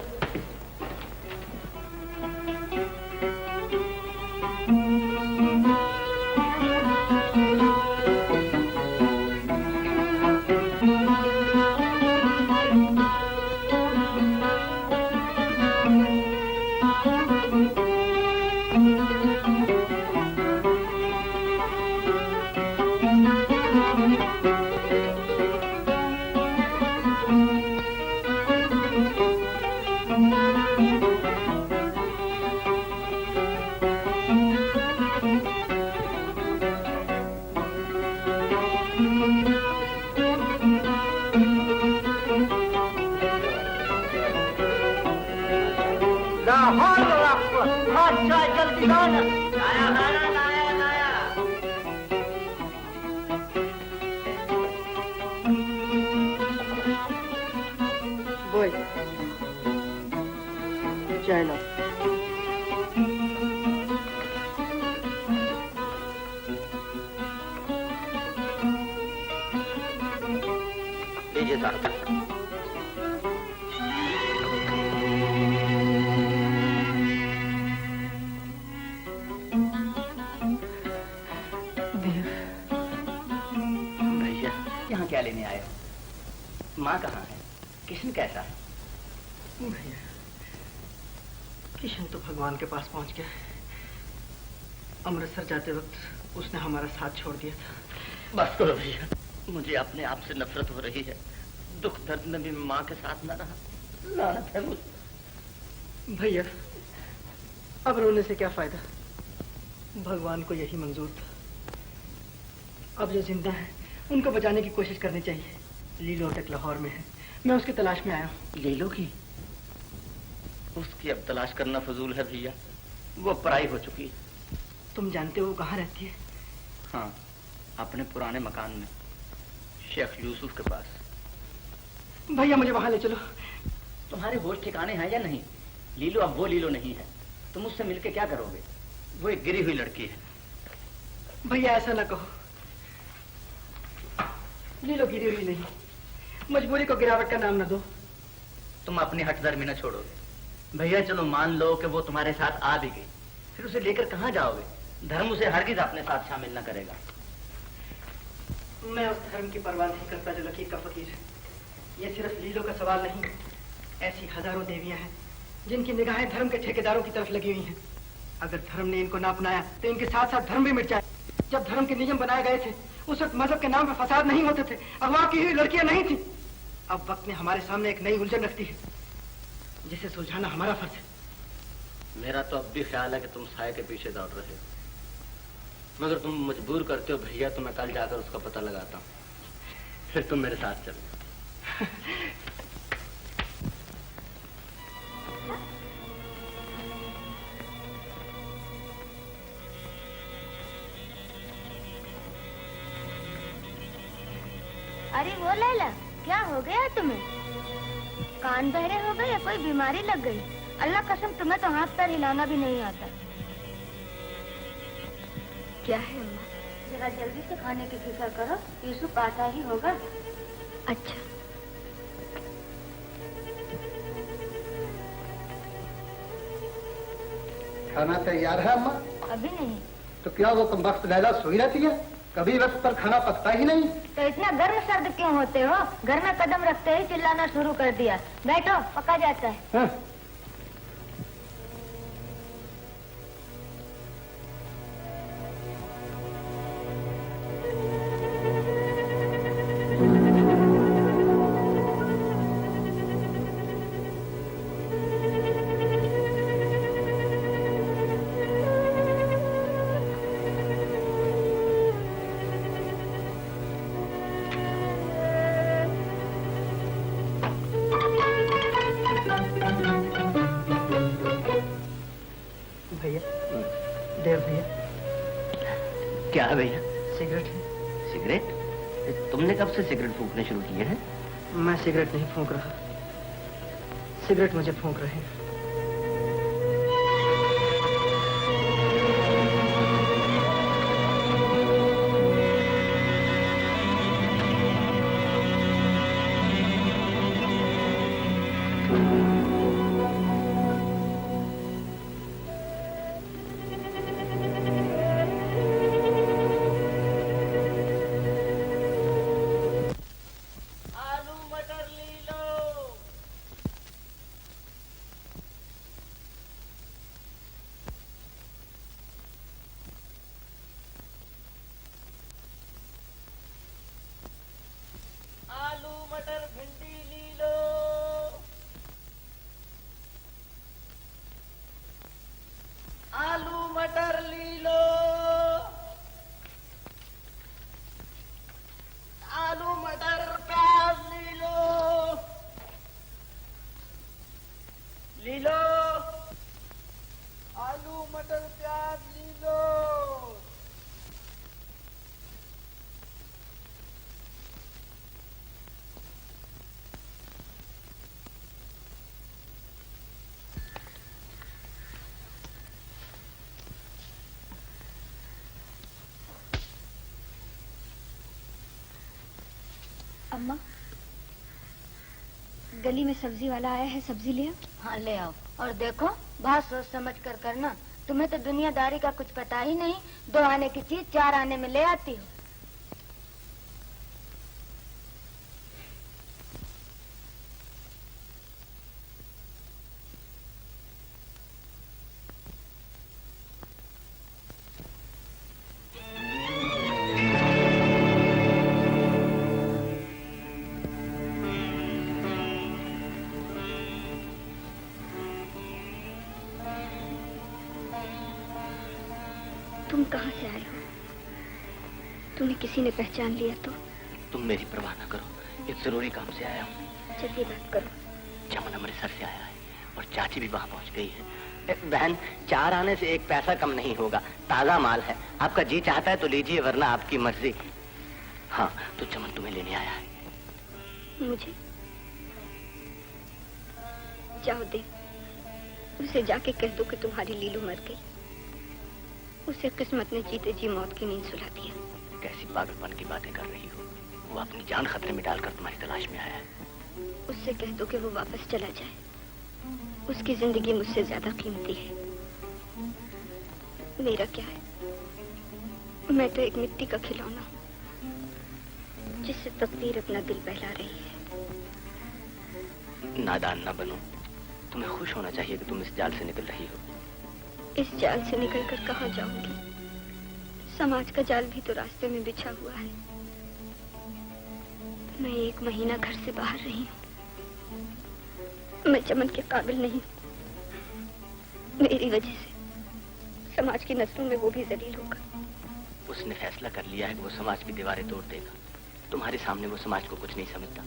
लीजिए साहब। भैया यहाँ क्या लेने आए हो? माँ कहाँ है? किशन कैसा है? भैया किशन तो भगवान के पास पहुंच गया। अमृतसर जाते वक्त उसने हमारा साथ छोड़ दिया था। बस करो भैया, मुझे अपने आप से नफरत हो रही है। दुख दर्द में भी माँ के साथ न रहा। लानत है मुझे। भैया अब रोने से क्या फायदा? भगवान को यही मंजूर था। अब जो जिंदा है उनको बचाने की कोशिश करनी चाहिए। लीलो तक लाहौर में है, मैं उसकी तलाश में आया हूँ। लीलो की? उसकी अब तलाश करना फजूल है भैया। वो पराई हो चुकी है। तुम जानते हो वो कहाँ रहती है? हाँ, अपने पुराने मकान में, शेख यूसुफ के पास। भैया मुझे वहां ले चलो। तुम्हारे होश ठिकाने हैं या नहीं? लीलो अब वो लीलो नहीं है। तुम उससे मिलके क्या करोगे? वो एक गिरी हुई लड़की है। भैया ऐसा ना कहो, लीलो गिरी हुई नहीं, मजबूरी को गिरावट का नाम न दो। तुम अपनी हठधर्मी न छोड़ोगे। भैया चलो मान लो कि वो तुम्हारे साथ आ भी गई, फिर उसे लेकर कहाँ जाओगे? धर्म उसे हरगिज अपने साथ शामिल न करेगा। मैं उस धर्म की परवाह नहीं करता जो लकीर का फकीर है। ये सिर्फ लीलो का सवाल नहीं, ऐसी हजारों देवियां हैं जिनकी निगाहें धर्म के ठेकेदारों की तरफ लगी हुई हैं। अगर धर्म ने इनको ना अपनाया तो इनके साथ साथ धर्म भी मिट जाए। जब धर्म के नियम बनाए गए थे उस वक्त मजहब के नाम पर फसाद नहीं होते थे, अगवा की हुई लड़कियां नहीं थी। अब वक्त ने हमारे सामने एक नई उलझन रखती है जिसे सुलझाना हमारा फर्ज है। मेरा तो अब भी ख्याल है कि तुम साए के पीछे दौड़ रहे हो, मगर तुम मजबूर करते हो भैया, तो मैं कल जाकर उसका पता लगाता हूँ, फिर तुम मेरे साथ चलो। अरे वो लैला, क्या हो गया तुम्हें? कान बहरे हो गए या कोई बीमारी लग गई? अल्लाह कसम तुम्हें तो हाथ पैर हिलाना भी नहीं आता। क्या है अम्मा? जरा जल्दी से खाने की फिक्र करो, यूसुफ आता ही होगा। अच्छा। खाना तैयार है अम्मा? अभी नहीं। तो क्या वो कमबख्त लैला सोई रहती है? कभी वक्त पर खाना पकता ही नहीं। तो इतना गर्म सर्द क्यों होते हो? घर में कदम रखते ही चिल्लाना शुरू कर दिया। बैठो, पका जाता है। हाँ। क्या है भैया? सिगरेट। सिगरेट? तुमने कब से सिगरेट फूंकने शुरू किए हैं? मैं सिगरेट नहीं फूंक रहा, सिगरेट मुझे फूंक रहे हैं। अम्मा, गली में सब्जी वाला आया है, सब्जी ले आओ। हाँ ले आओ। और देखो, बहुत सोच समझ कर करना। तुम्हें तो दुनियादारी का कुछ पता ही नहीं। 2 आने की चीज 4 आने में ले आती हो। तुम कहाँ से आए हो? तुम्हें किसी ने पहचान लिया तो? तुम मेरी परवाह न करो, एक जरूरी काम से आया हूँ। जल्दी बात करो। चमन अमृतसर से आया है और चाची भी वहाँ पहुँच गई है। बहन, 4 आने से 1 पैसा कम नहीं होगा। ताजा माल है, आपका जी चाहता है तो लीजिए, वरना आपकी मर्जी। हाँ, तो चमन तुम्हें लेने आया है। मुझे? जाओ दे, उसे जाके कह दो कि तुम्हारी लीलू मर गई। उसे किस्मत ने जीते जी मौत की नींद सुला दिया। कैसी पागलपन की बातें कर रही हो? वो अपनी जान खतरे में डालकर तुम्हारी तलाश में आया है। उससे कह दो कि वो वापस चला जाए। उसकी जिंदगी मुझसे ज्यादा कीमती है। मेरा क्या है? मैं तो एक मिट्टी का खिलौना हूँ, जिससे तकदीर अपना दिल बहला रही है। नादान न बनो, तुम्हें खुश होना चाहिए कि तुम इस जाल से निकल रही हो। इस जाल से निकलकर कहाँ जाऊंगी? समाज का जाल भी तो रास्ते में बिछा हुआ है। मैं 1 महीना घर से बाहर रही हूँ। मैं चमन के काबिल नहीं। मेरी वजह से समाज की नजरों में वो भी जलील होगा। उसने फैसला कर लिया है कि वो समाज की दीवारें तोड़ देगा। तुम्हारे सामने वो समाज को कुछ नहीं समझता।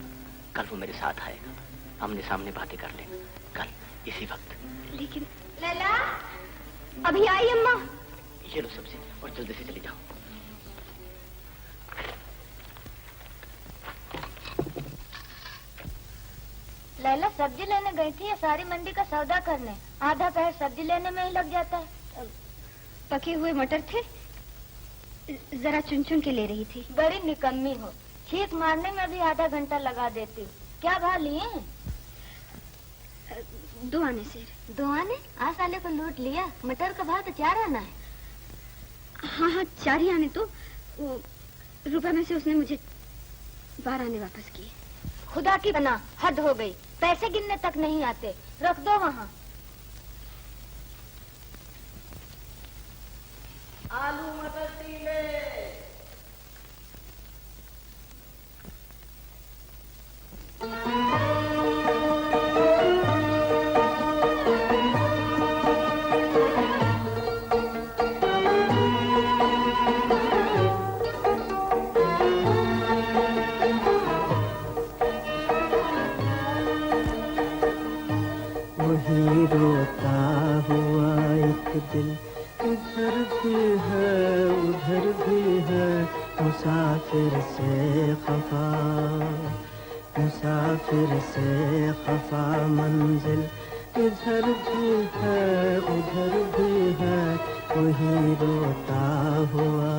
कल वो मेरे साथ आएगा, आमने सामने बातें कर लेंगे, कल इसी वक्त। लेकिन लैला, अभी आई अम्मा। ये लो सब्जी और जल्दी से चली जाओ। लैला सब्जी लेने गई थी या सारी मंडी का सौदा करने? आधा पहर सब्जी लेने में ही लग जाता है। पके हुए मटर थे, जरा चुन चुन के ले रही थी। बड़ी निकम्मी हो, छींक मारने में भी आधा घंटा लगा देती। क्या भाव लिए? 2 आने से। 2 आने? आज साले को लूट लिया। मटर का भाव तो 4 आना है। हाँ हाँ, 4 ही आने। तो रुपए में से उसने मुझे 12 आने वापस किए। खुदा की बना, हद हो गई। पैसे गिनने तक नहीं आते। रख दो वहाँ। आलू मटर टीले। वही रोता हुआ एक दिल, इधर भी है उधर भी है, मुसाफिर से खफा, मुसाफिर से खफा मंजिल। इधर भी है उधर भी है, वही रोता हुआ।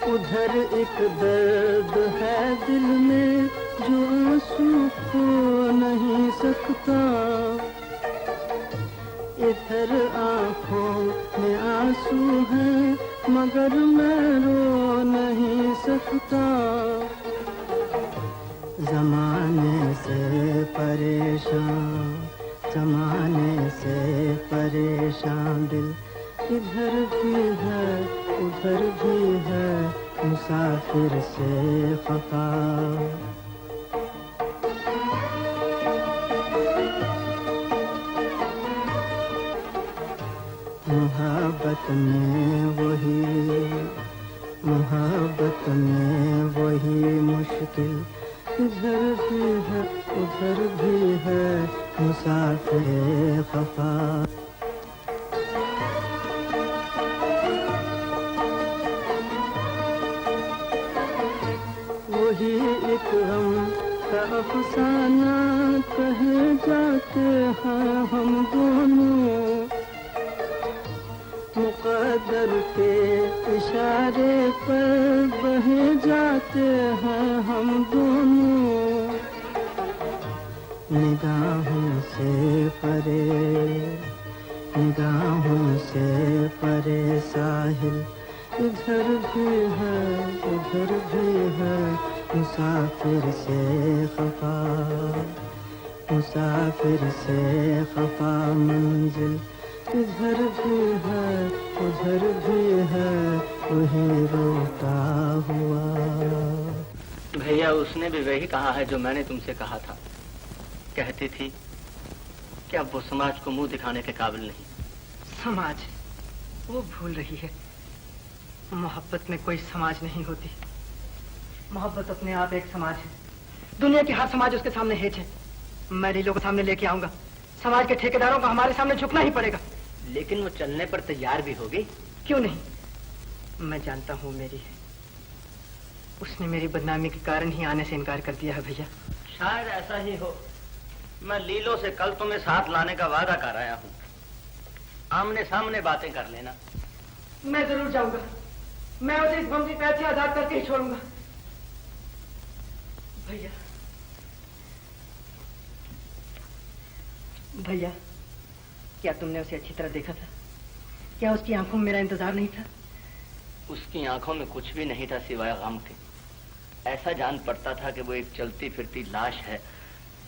उधर एक दर्द है दिल में, जो आंसू खो नहीं सकता। इधर आंखों में आंसू हैं, मगर मैं रो नहीं सकता। जमाने से परेशान, जमाने से परेशान दिल। इधर भी है उधर भी है, मुसाफिर से खफा। मोहब्बत में वही, मोहब्बत में वही मुश्किल। इधर भी है उधर भी है, मुसाफिर खफा। वही एक गम का अफसाना कहे जाते हैं हम दोनों। मुक़द्दर के इशारे पर बहे जाते हैं हम दोनों। निगाहों से परे, निगाहों से परे साहिल। इधर भी है उधर भी है, मुसाफिर से खफा, मुसाफिर से खफा मंजिल। इधर भी है उधर भी है, वही रोता हुआ। भैया, उसने भी वही कहा है जो मैंने तुमसे कहा था। कहती थी कि अब वो समाज को मुंह दिखाने के काबिल नहीं। समाज? वो भूल रही है, मोहब्बत में कोई समाज नहीं होती। मोहब्बत अपने आप एक समाज है। दुनिया के हर समाज उसके सामने हेठ है। मैं लीलो को सामने लेके आऊंगा। समाज के ठेकेदारों को हमारे सामने झुकना ही पड़ेगा। लेकिन वो चलने पर तैयार भी होगी। क्यों नहीं, मैं जानता हूँ मेरी है। उसने मेरी बदनामी के कारण ही आने से इनकार कर दिया है भैया। शायद ऐसा ही हो। मैं लीलो से कल तुम्हें साथ लाने का वादा कर आया हूँ। आमने सामने बातें कर लेना। मैं जरूर जाऊंगा। मैं उसे इस बम की कैद से आजाद करके ही छोड़ूंगा। भैया, भैया, क्या तुमने उसे अच्छी तरह देखा था? क्या उसकी आंखों में मेरा इंतजार नहीं था? उसकी आंखों में कुछ भी नहीं था सिवाय गम के। ऐसा जान पड़ता था कि वो एक चलती फिरती लाश है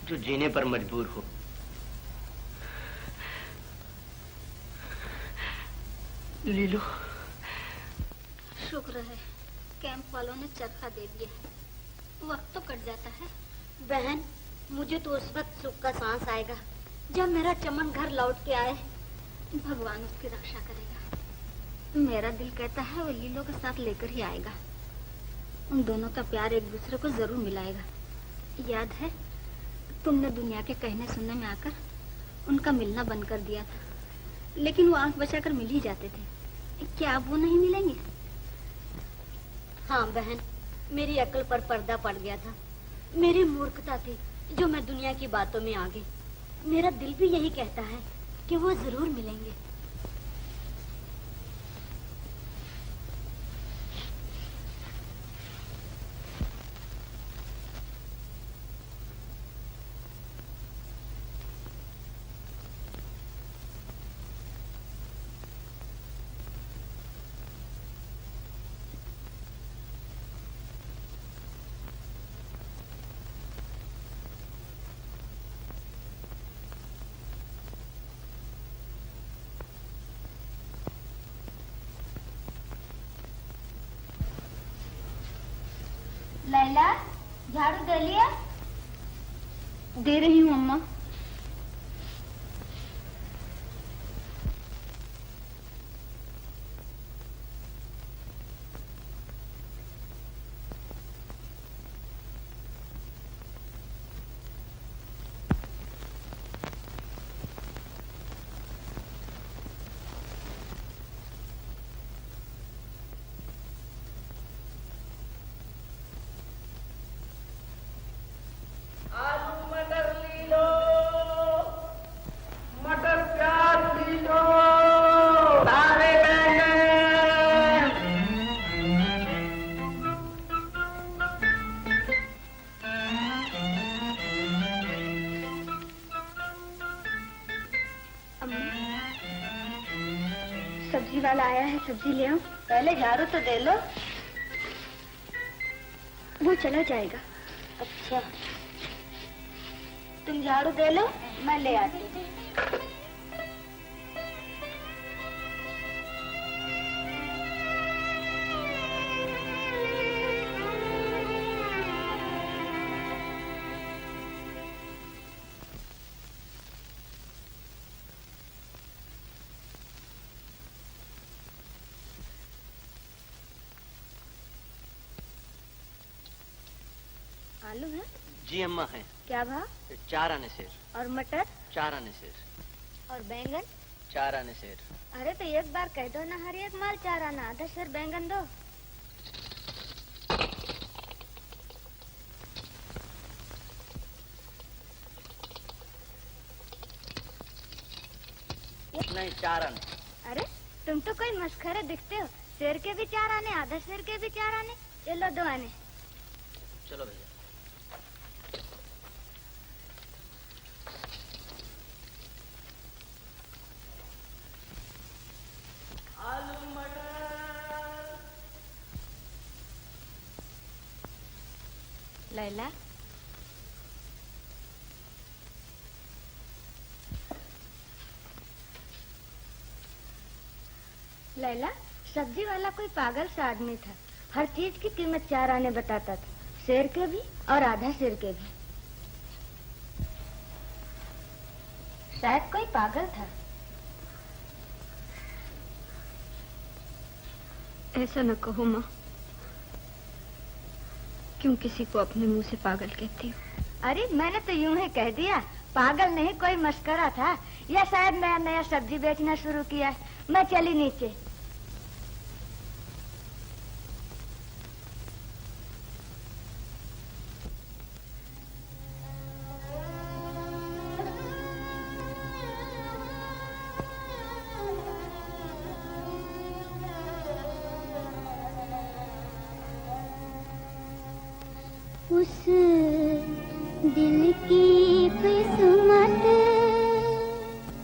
जो जीने पर मजबूर हो। लीलो, शुक्र है कैंप वालों ने चरखा दे दिया है। वक्त तो कट जाता है। बहन, मुझे तो उस वक्त सुख का सांस आएगा जब मेरा चमन घर लौट के आए। भगवान उसकी रक्षा करेगा। मेरा दिल कहता है वो लीलो के साथ लेकर ही आएगा। उन दोनों का प्यार एक दूसरे को जरूर मिलाएगा। याद है तुमने दुनिया के कहने सुनने में आकर उनका मिलना बंद कर दिया था, लेकिन वो आंख बचाकर मिल ही जाते थे। क्या अब वो नहीं मिलेंगे? हाँ बहन, मेरी अक्ल पर पर्दा पड़ गया था। मेरी मूर्खता थी जो मैं दुनिया की बातों में आ गई। मेरा दिल भी यही कहता है कि वो जरूर मिलेंगे। लैला, झाड़ू दे लिया? दे रही हूँ अम्मा। सब्जी वाला आया है, सब्जी ले आओ। पहले झाड़ू तो दे लो। वो चला जाएगा। अच्छा, तुम झाड़ू दे लो, मैं ले आती हूँ। आलू है? जी अम्मा है। क्या भाव? 4 आने सेर। और मटर? 4 आने सेर। और बैंगन? 4 आने सेर। अरे तो एक बार कह दो ना, हर एक माल 4 आना। आधा सेर बैंगन दो। नहीं, 4 आने। अरे तुम तो कोई मस्खरे दिखते हो। सेर के भी 4 आने, आधा सेर के भी 4 आने। ये लो 2 आने। चलो भैया। आलू मटर। लैला, लैला, सब्जी वाला कोई पागल सा आदमी था। हर चीज की कीमत 4 आने बताता था, सेर के भी और आधा सेर के भी। शायद कोई पागल था। ऐसा न कहो माँ। क्यों किसी को अपने मुंह से पागल कहती हो? अरे मैंने तो यूं ही कह दिया, पागल नहीं, कोई मस्करा था, या शायद नया नया सब्जी बेचना शुरू किया। मैं चली नीचे। उस दिल की किस्मत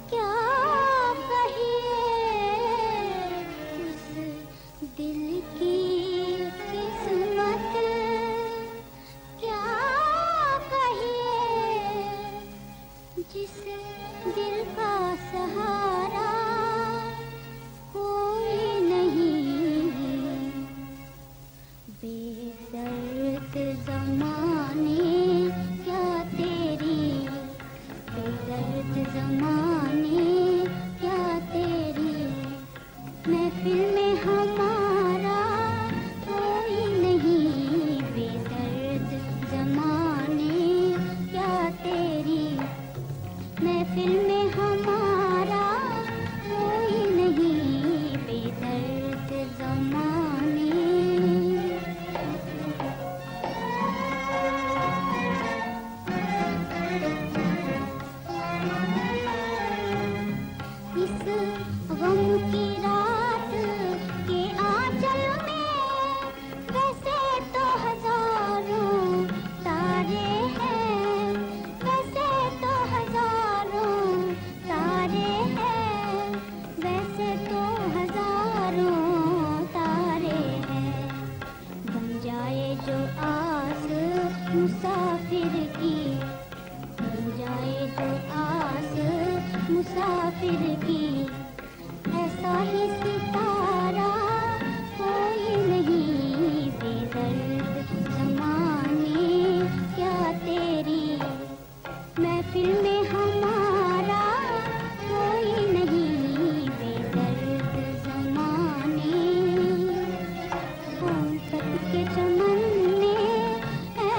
क्या कहिए, उस दिल की किस्मत क्या कहिए, जिस दिल का सहारा कोई नहीं, बेदर्द ज़माने क्या तेरी, बेदर्द ज़माने क्या तेरी, महफिल में हमारा कोई नहीं, बेदर्द ज़माने क्या तेरी, महफिल में हमारा कोई नहीं, बेदर्द ज़माने। इस गम की रात के आंचल में वैसे तो हजारों तारे हैं, वैसे तो हजारों तारे हैं, वैसे तो हजारों तारे हैं, बन जाए जो आस मुसाफिर की, बन जाए जो आस मुसाफिर की, ऐसा ही सितारा कोई नहीं, बेदर्द ज़माने क्या तेरी, महफिल में हमारा कोई नहीं, बेदर्द ज़माने। मोहब्बत के चमन में है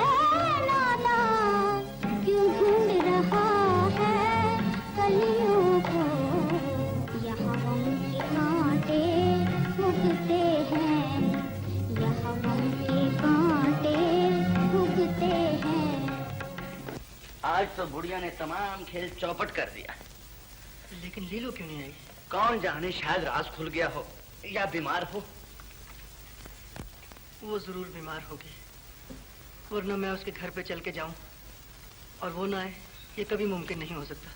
नादान, क्यों ढूंढ रहा है कलियों को, यहाँ गम के कांटे उगते हैं, यहाँ गम के कांटे उगते हैं। आज तो बुढ़िया ने तमाम खेल चौपट कर दिया। लेकिन लीलो क्यों नहीं आई? कौन जाने, शायद राज खुल गया हो या बीमार हो। वो जरूर बीमार होगी, वरना मैं उसके घर पे चल के जाऊं और वो ना आए, ये कभी मुमकिन नहीं हो सकता।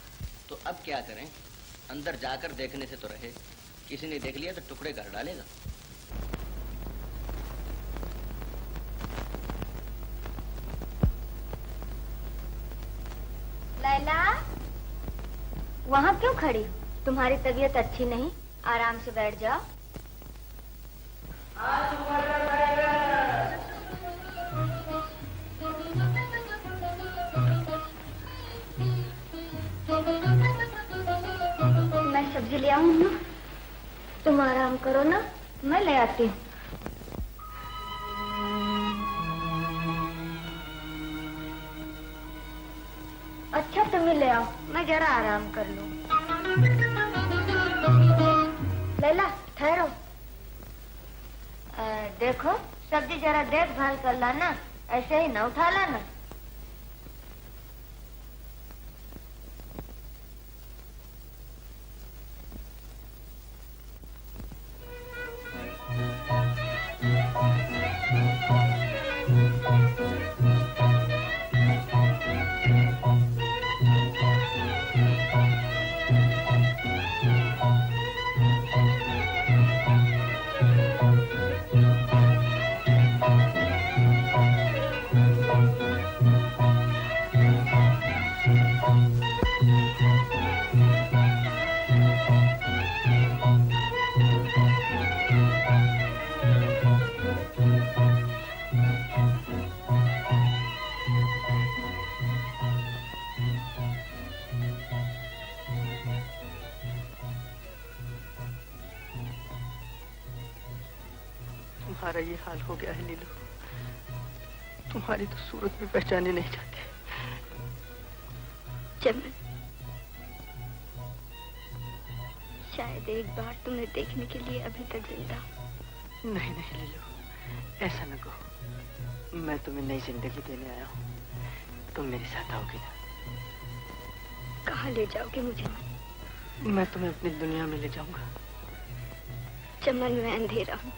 तो अब क्या करें? अंदर जाकर देखने से तो रहे, किसी ने देख लिया तो टुकड़े कर डालेगा। लैला, वहाँ क्यों खड़ी? तुम्हारी तबीयत अच्छी नहीं, आराम से बैठ जाओ। मैं सब्जी ले आऊं ना? तुम आराम करो ना, मैं ले आती हूँ। अच्छा तुम ही ले आओ, मैं जरा आराम कर लूं। लैला ठहरो। देखो सब्जी जरा देखभाल कर लाना, ऐसे ही न उठा लाना। तुम्हारा ये हाल हो गया है लीलो, तुम्हारी तो सूरत भी पहचानी नहीं जाती। चमन, शायद एक बार तुम्हें देखने के लिए अभी तक जिंदा हूं। नहीं नहीं लीलो, ऐसा न कहो। मैं तुम्हें नई जिंदगी देने आया हूँ। तुम मेरे साथ आओगी ना? कहाँ ले जाओगे मुझे? मैं तुम्हें अपनी दुनिया में ले जाऊंगा। चमन, मैं अंधेरा हूँ।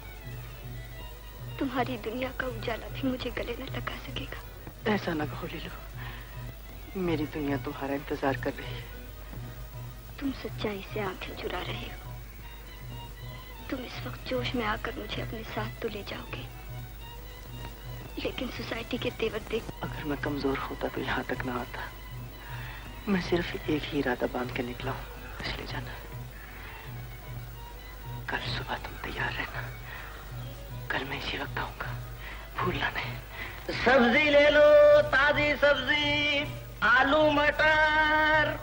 तुम्हारी दुनिया का उजाला भी मुझे गले न लगा सकेगा। ऐसा न कहो लीलो, मेरी दुनिया तुम्हारा इंतजार कर रही है। तुम सच्चाई से आंखें चुरा रहे हो। तुम इस वक्त जोश में आकर मुझे अपने साथ तो ले जाओगे, लेकिन सोसाइटी के तेवर देख। अगर मैं कमजोर होता तो यहाँ तक ना आता। मैं सिर्फ एक ही इरादा बांध के निकला हूँ, बस ले जाना। कल सुबह तुम तैयार रहना। कल मैं इसी वक्त आऊंगा, भूलना नहीं। सब्जी ले लो, ताजी सब्जी, आलू मटर।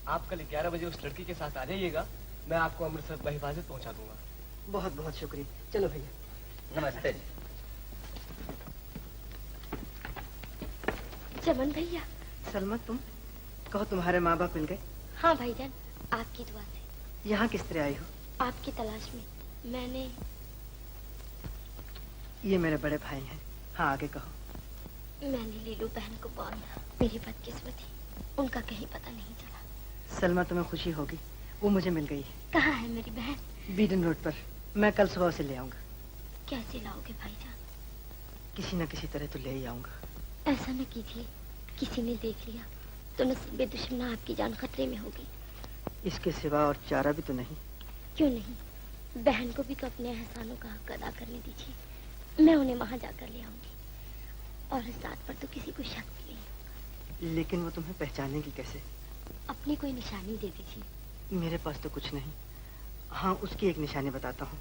आप कल 11 बजे उस लड़की के साथ आ जाइएगा। मैं आपको अमृतसर बहिफाजत पहुंचा दूंगा। बहुत बहुत शुक्रिया। चलो भैया। नमस्ते। चमन भैया। सलमा, तुम कहो, तुम्हारे माँ बाप मिल गए? हाँ भाईजान, आपकी दुआ से। यहाँ किस तरह आई हो? आपकी तलाश में। मैंने ये मेरे बड़े भाई हैं। हाँ, आगे कहो। मैंने लीलू बहन को बांधा। मेरी बदकिस्मती, उनका कहीं पता नहीं चला। सलमा, तुम्हें खुशी होगी, वो मुझे मिल गई है। कहाँ है मेरी बहन? बीडन रोड पर। मैं कल सुबह उसे ले आऊंगा। कैसे लाओगे भाईजान? किसी न किसी तरह तो ले ही आऊंगा। ऐसा न कीजिए, किसी ने देख लिया तो नसीबे दुश्मना आपकी जान खतरे में होगी। इसके सिवा और चारा भी तो नहीं। क्यों नहीं? बहन को भी तो अपने एहसानों का हक अदा करने दीजिए। मैं उन्हें वहां जाकर ले आऊंगी, और इस बात पर तो किसी को शक भी नहीं। लेकिन वो तुम्हें पहचानेगी कैसे? अपनी कोई निशानी दे दीजिए। मेरे पास तो कुछ नहीं। हाँ, उसकी एक निशानी बताता हूँ।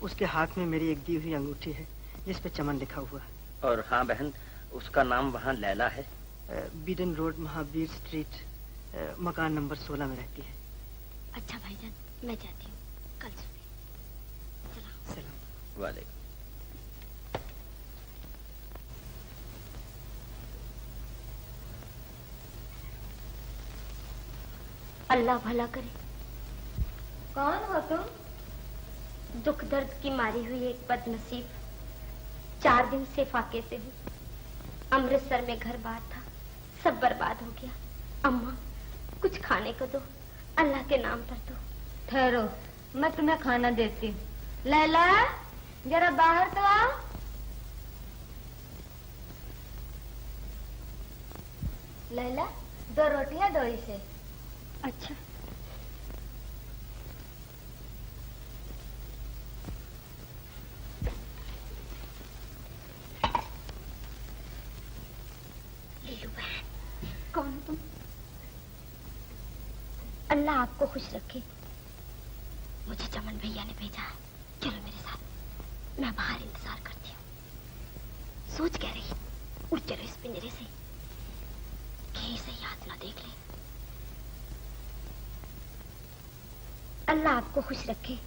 उसके हाथ में मेरी एक दी हुई अंगूठी है, जिस पे चमन लिखा हुआ है। और हाँ बहन, उसका नाम वहाँ लैला है। बीडन रोड, महावीर स्ट्रीट, मकान नंबर 16 में रहती है। अच्छा भाईजान, मैं जाती हूँ। कल सुबह। सलाम। वालेकुम। अल्लाह भला करे। कौन हो तुम? दुख दर्द की मारी हुई एक बदनसीब। 4 दिन से फाके से हूँ। अमृतसर में घर बार था, सब बर्बाद हो गया। अम्मा, कुछ खाने को दो, अल्लाह के नाम पर दो। ठहरो, मैं तुम्हें खाना देती हूँ। लैला, जरा बाहर तो आओ। लैला, 2 रोटियां दो इसे। अच्छा। लीलू बहन। कौन हो तुम? अल्लाह आपको खुश रखे। मुझे चमन भैया ने भेजा है। चलो मेरे साथ, मैं बाहर इंतजार करती हूँ। सोच कह रही, उठ चलो इस पिंजरे से, कहीं से याद ना देख ले। अल्लाह आपको खुश रखे।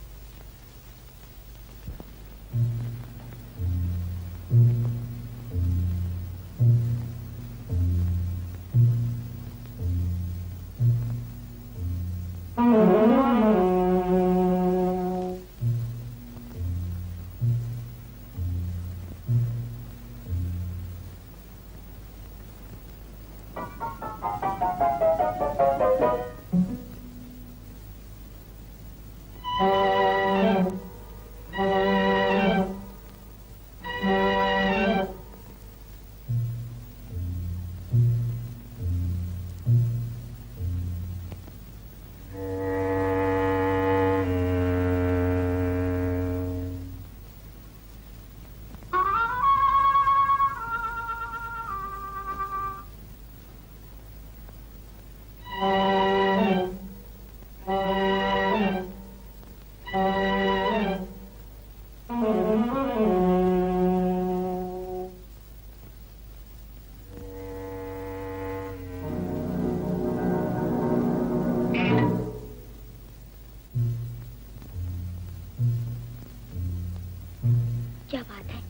क्या बात है,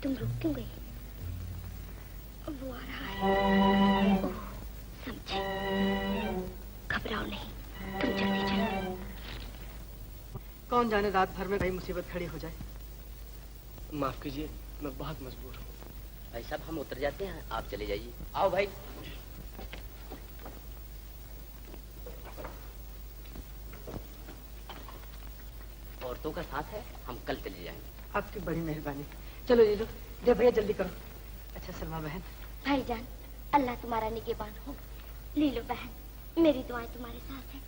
तुम रुक क्यों गई? वो आ रहा है। ओह, समझे। घबराओ नहीं, तुम जल्दी चलो। कौन जाने रात भर में कई मुसीबत खड़ी हो जाए। माफ कीजिए, मैं बहुत मजबूर हूँ। भाई साहब हम उतर जाते हैं, आप चले जाइए। आओ भाई। औरतों का साथ है, हम कल चले जाएंगे। आपकी बड़ी मेहरबानी। चलो लीलो, दे भैया जल्दी करो। अच्छा सलमा बहन। भाईजान, अल्लाह तुम्हारा निगहबान हो। लीलो बहन, मेरी दुआएं तुम्हारे साथ हैं।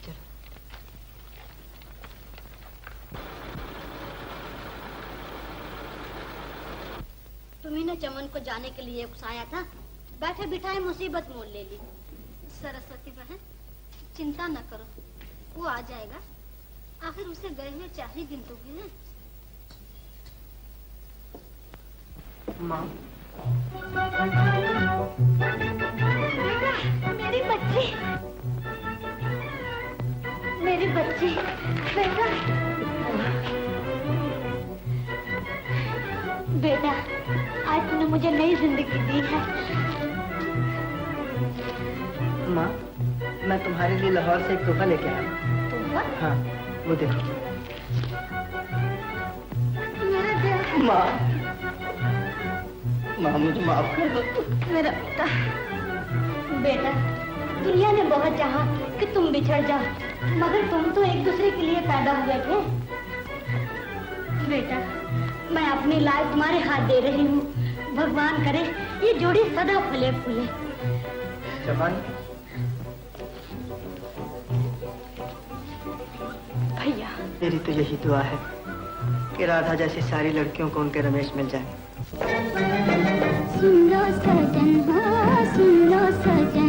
चलो। तुम्ही ने चमन को जाने के लिए उकसाया था, बैठे बिठाए मुसीबत मोल ले ली। सरस्वती बहन, चिंता न करो, वो आ जाएगा। आखिर उसे गए हुए 4 ही दिन तो हुए हैं। माँ, मेरी बच्ची, मेरी बच्ची, बेटा, बेटा, आज तूने मुझे नई जिंदगी दी है। माँ, मैं तुम्हारे लिए लाहौर से एक तोहफा लेके आया। तोहफा? हाँ, वो देखो। मेरा बेटा। माँ, माँ मुझे माफ कर दो। मेरा बेटा, बेटा, दुनिया ने बहुत चाहा कि तुम बिछड़ जाओ, मगर तुम तो एक दूसरे के लिए पैदा हुए थे। बेटा, मैं अपनी लाज तुम्हारे हाथ दे रही हूँ। भगवान करे ये जोड़ी सदा फले फूले। चमन, भैया, मेरी तो यही दुआ है कि राधा जैसी सारी लड़कियों को उनके रमेश मिल जाए। सुन लो सजन हो, सुन लो सजन।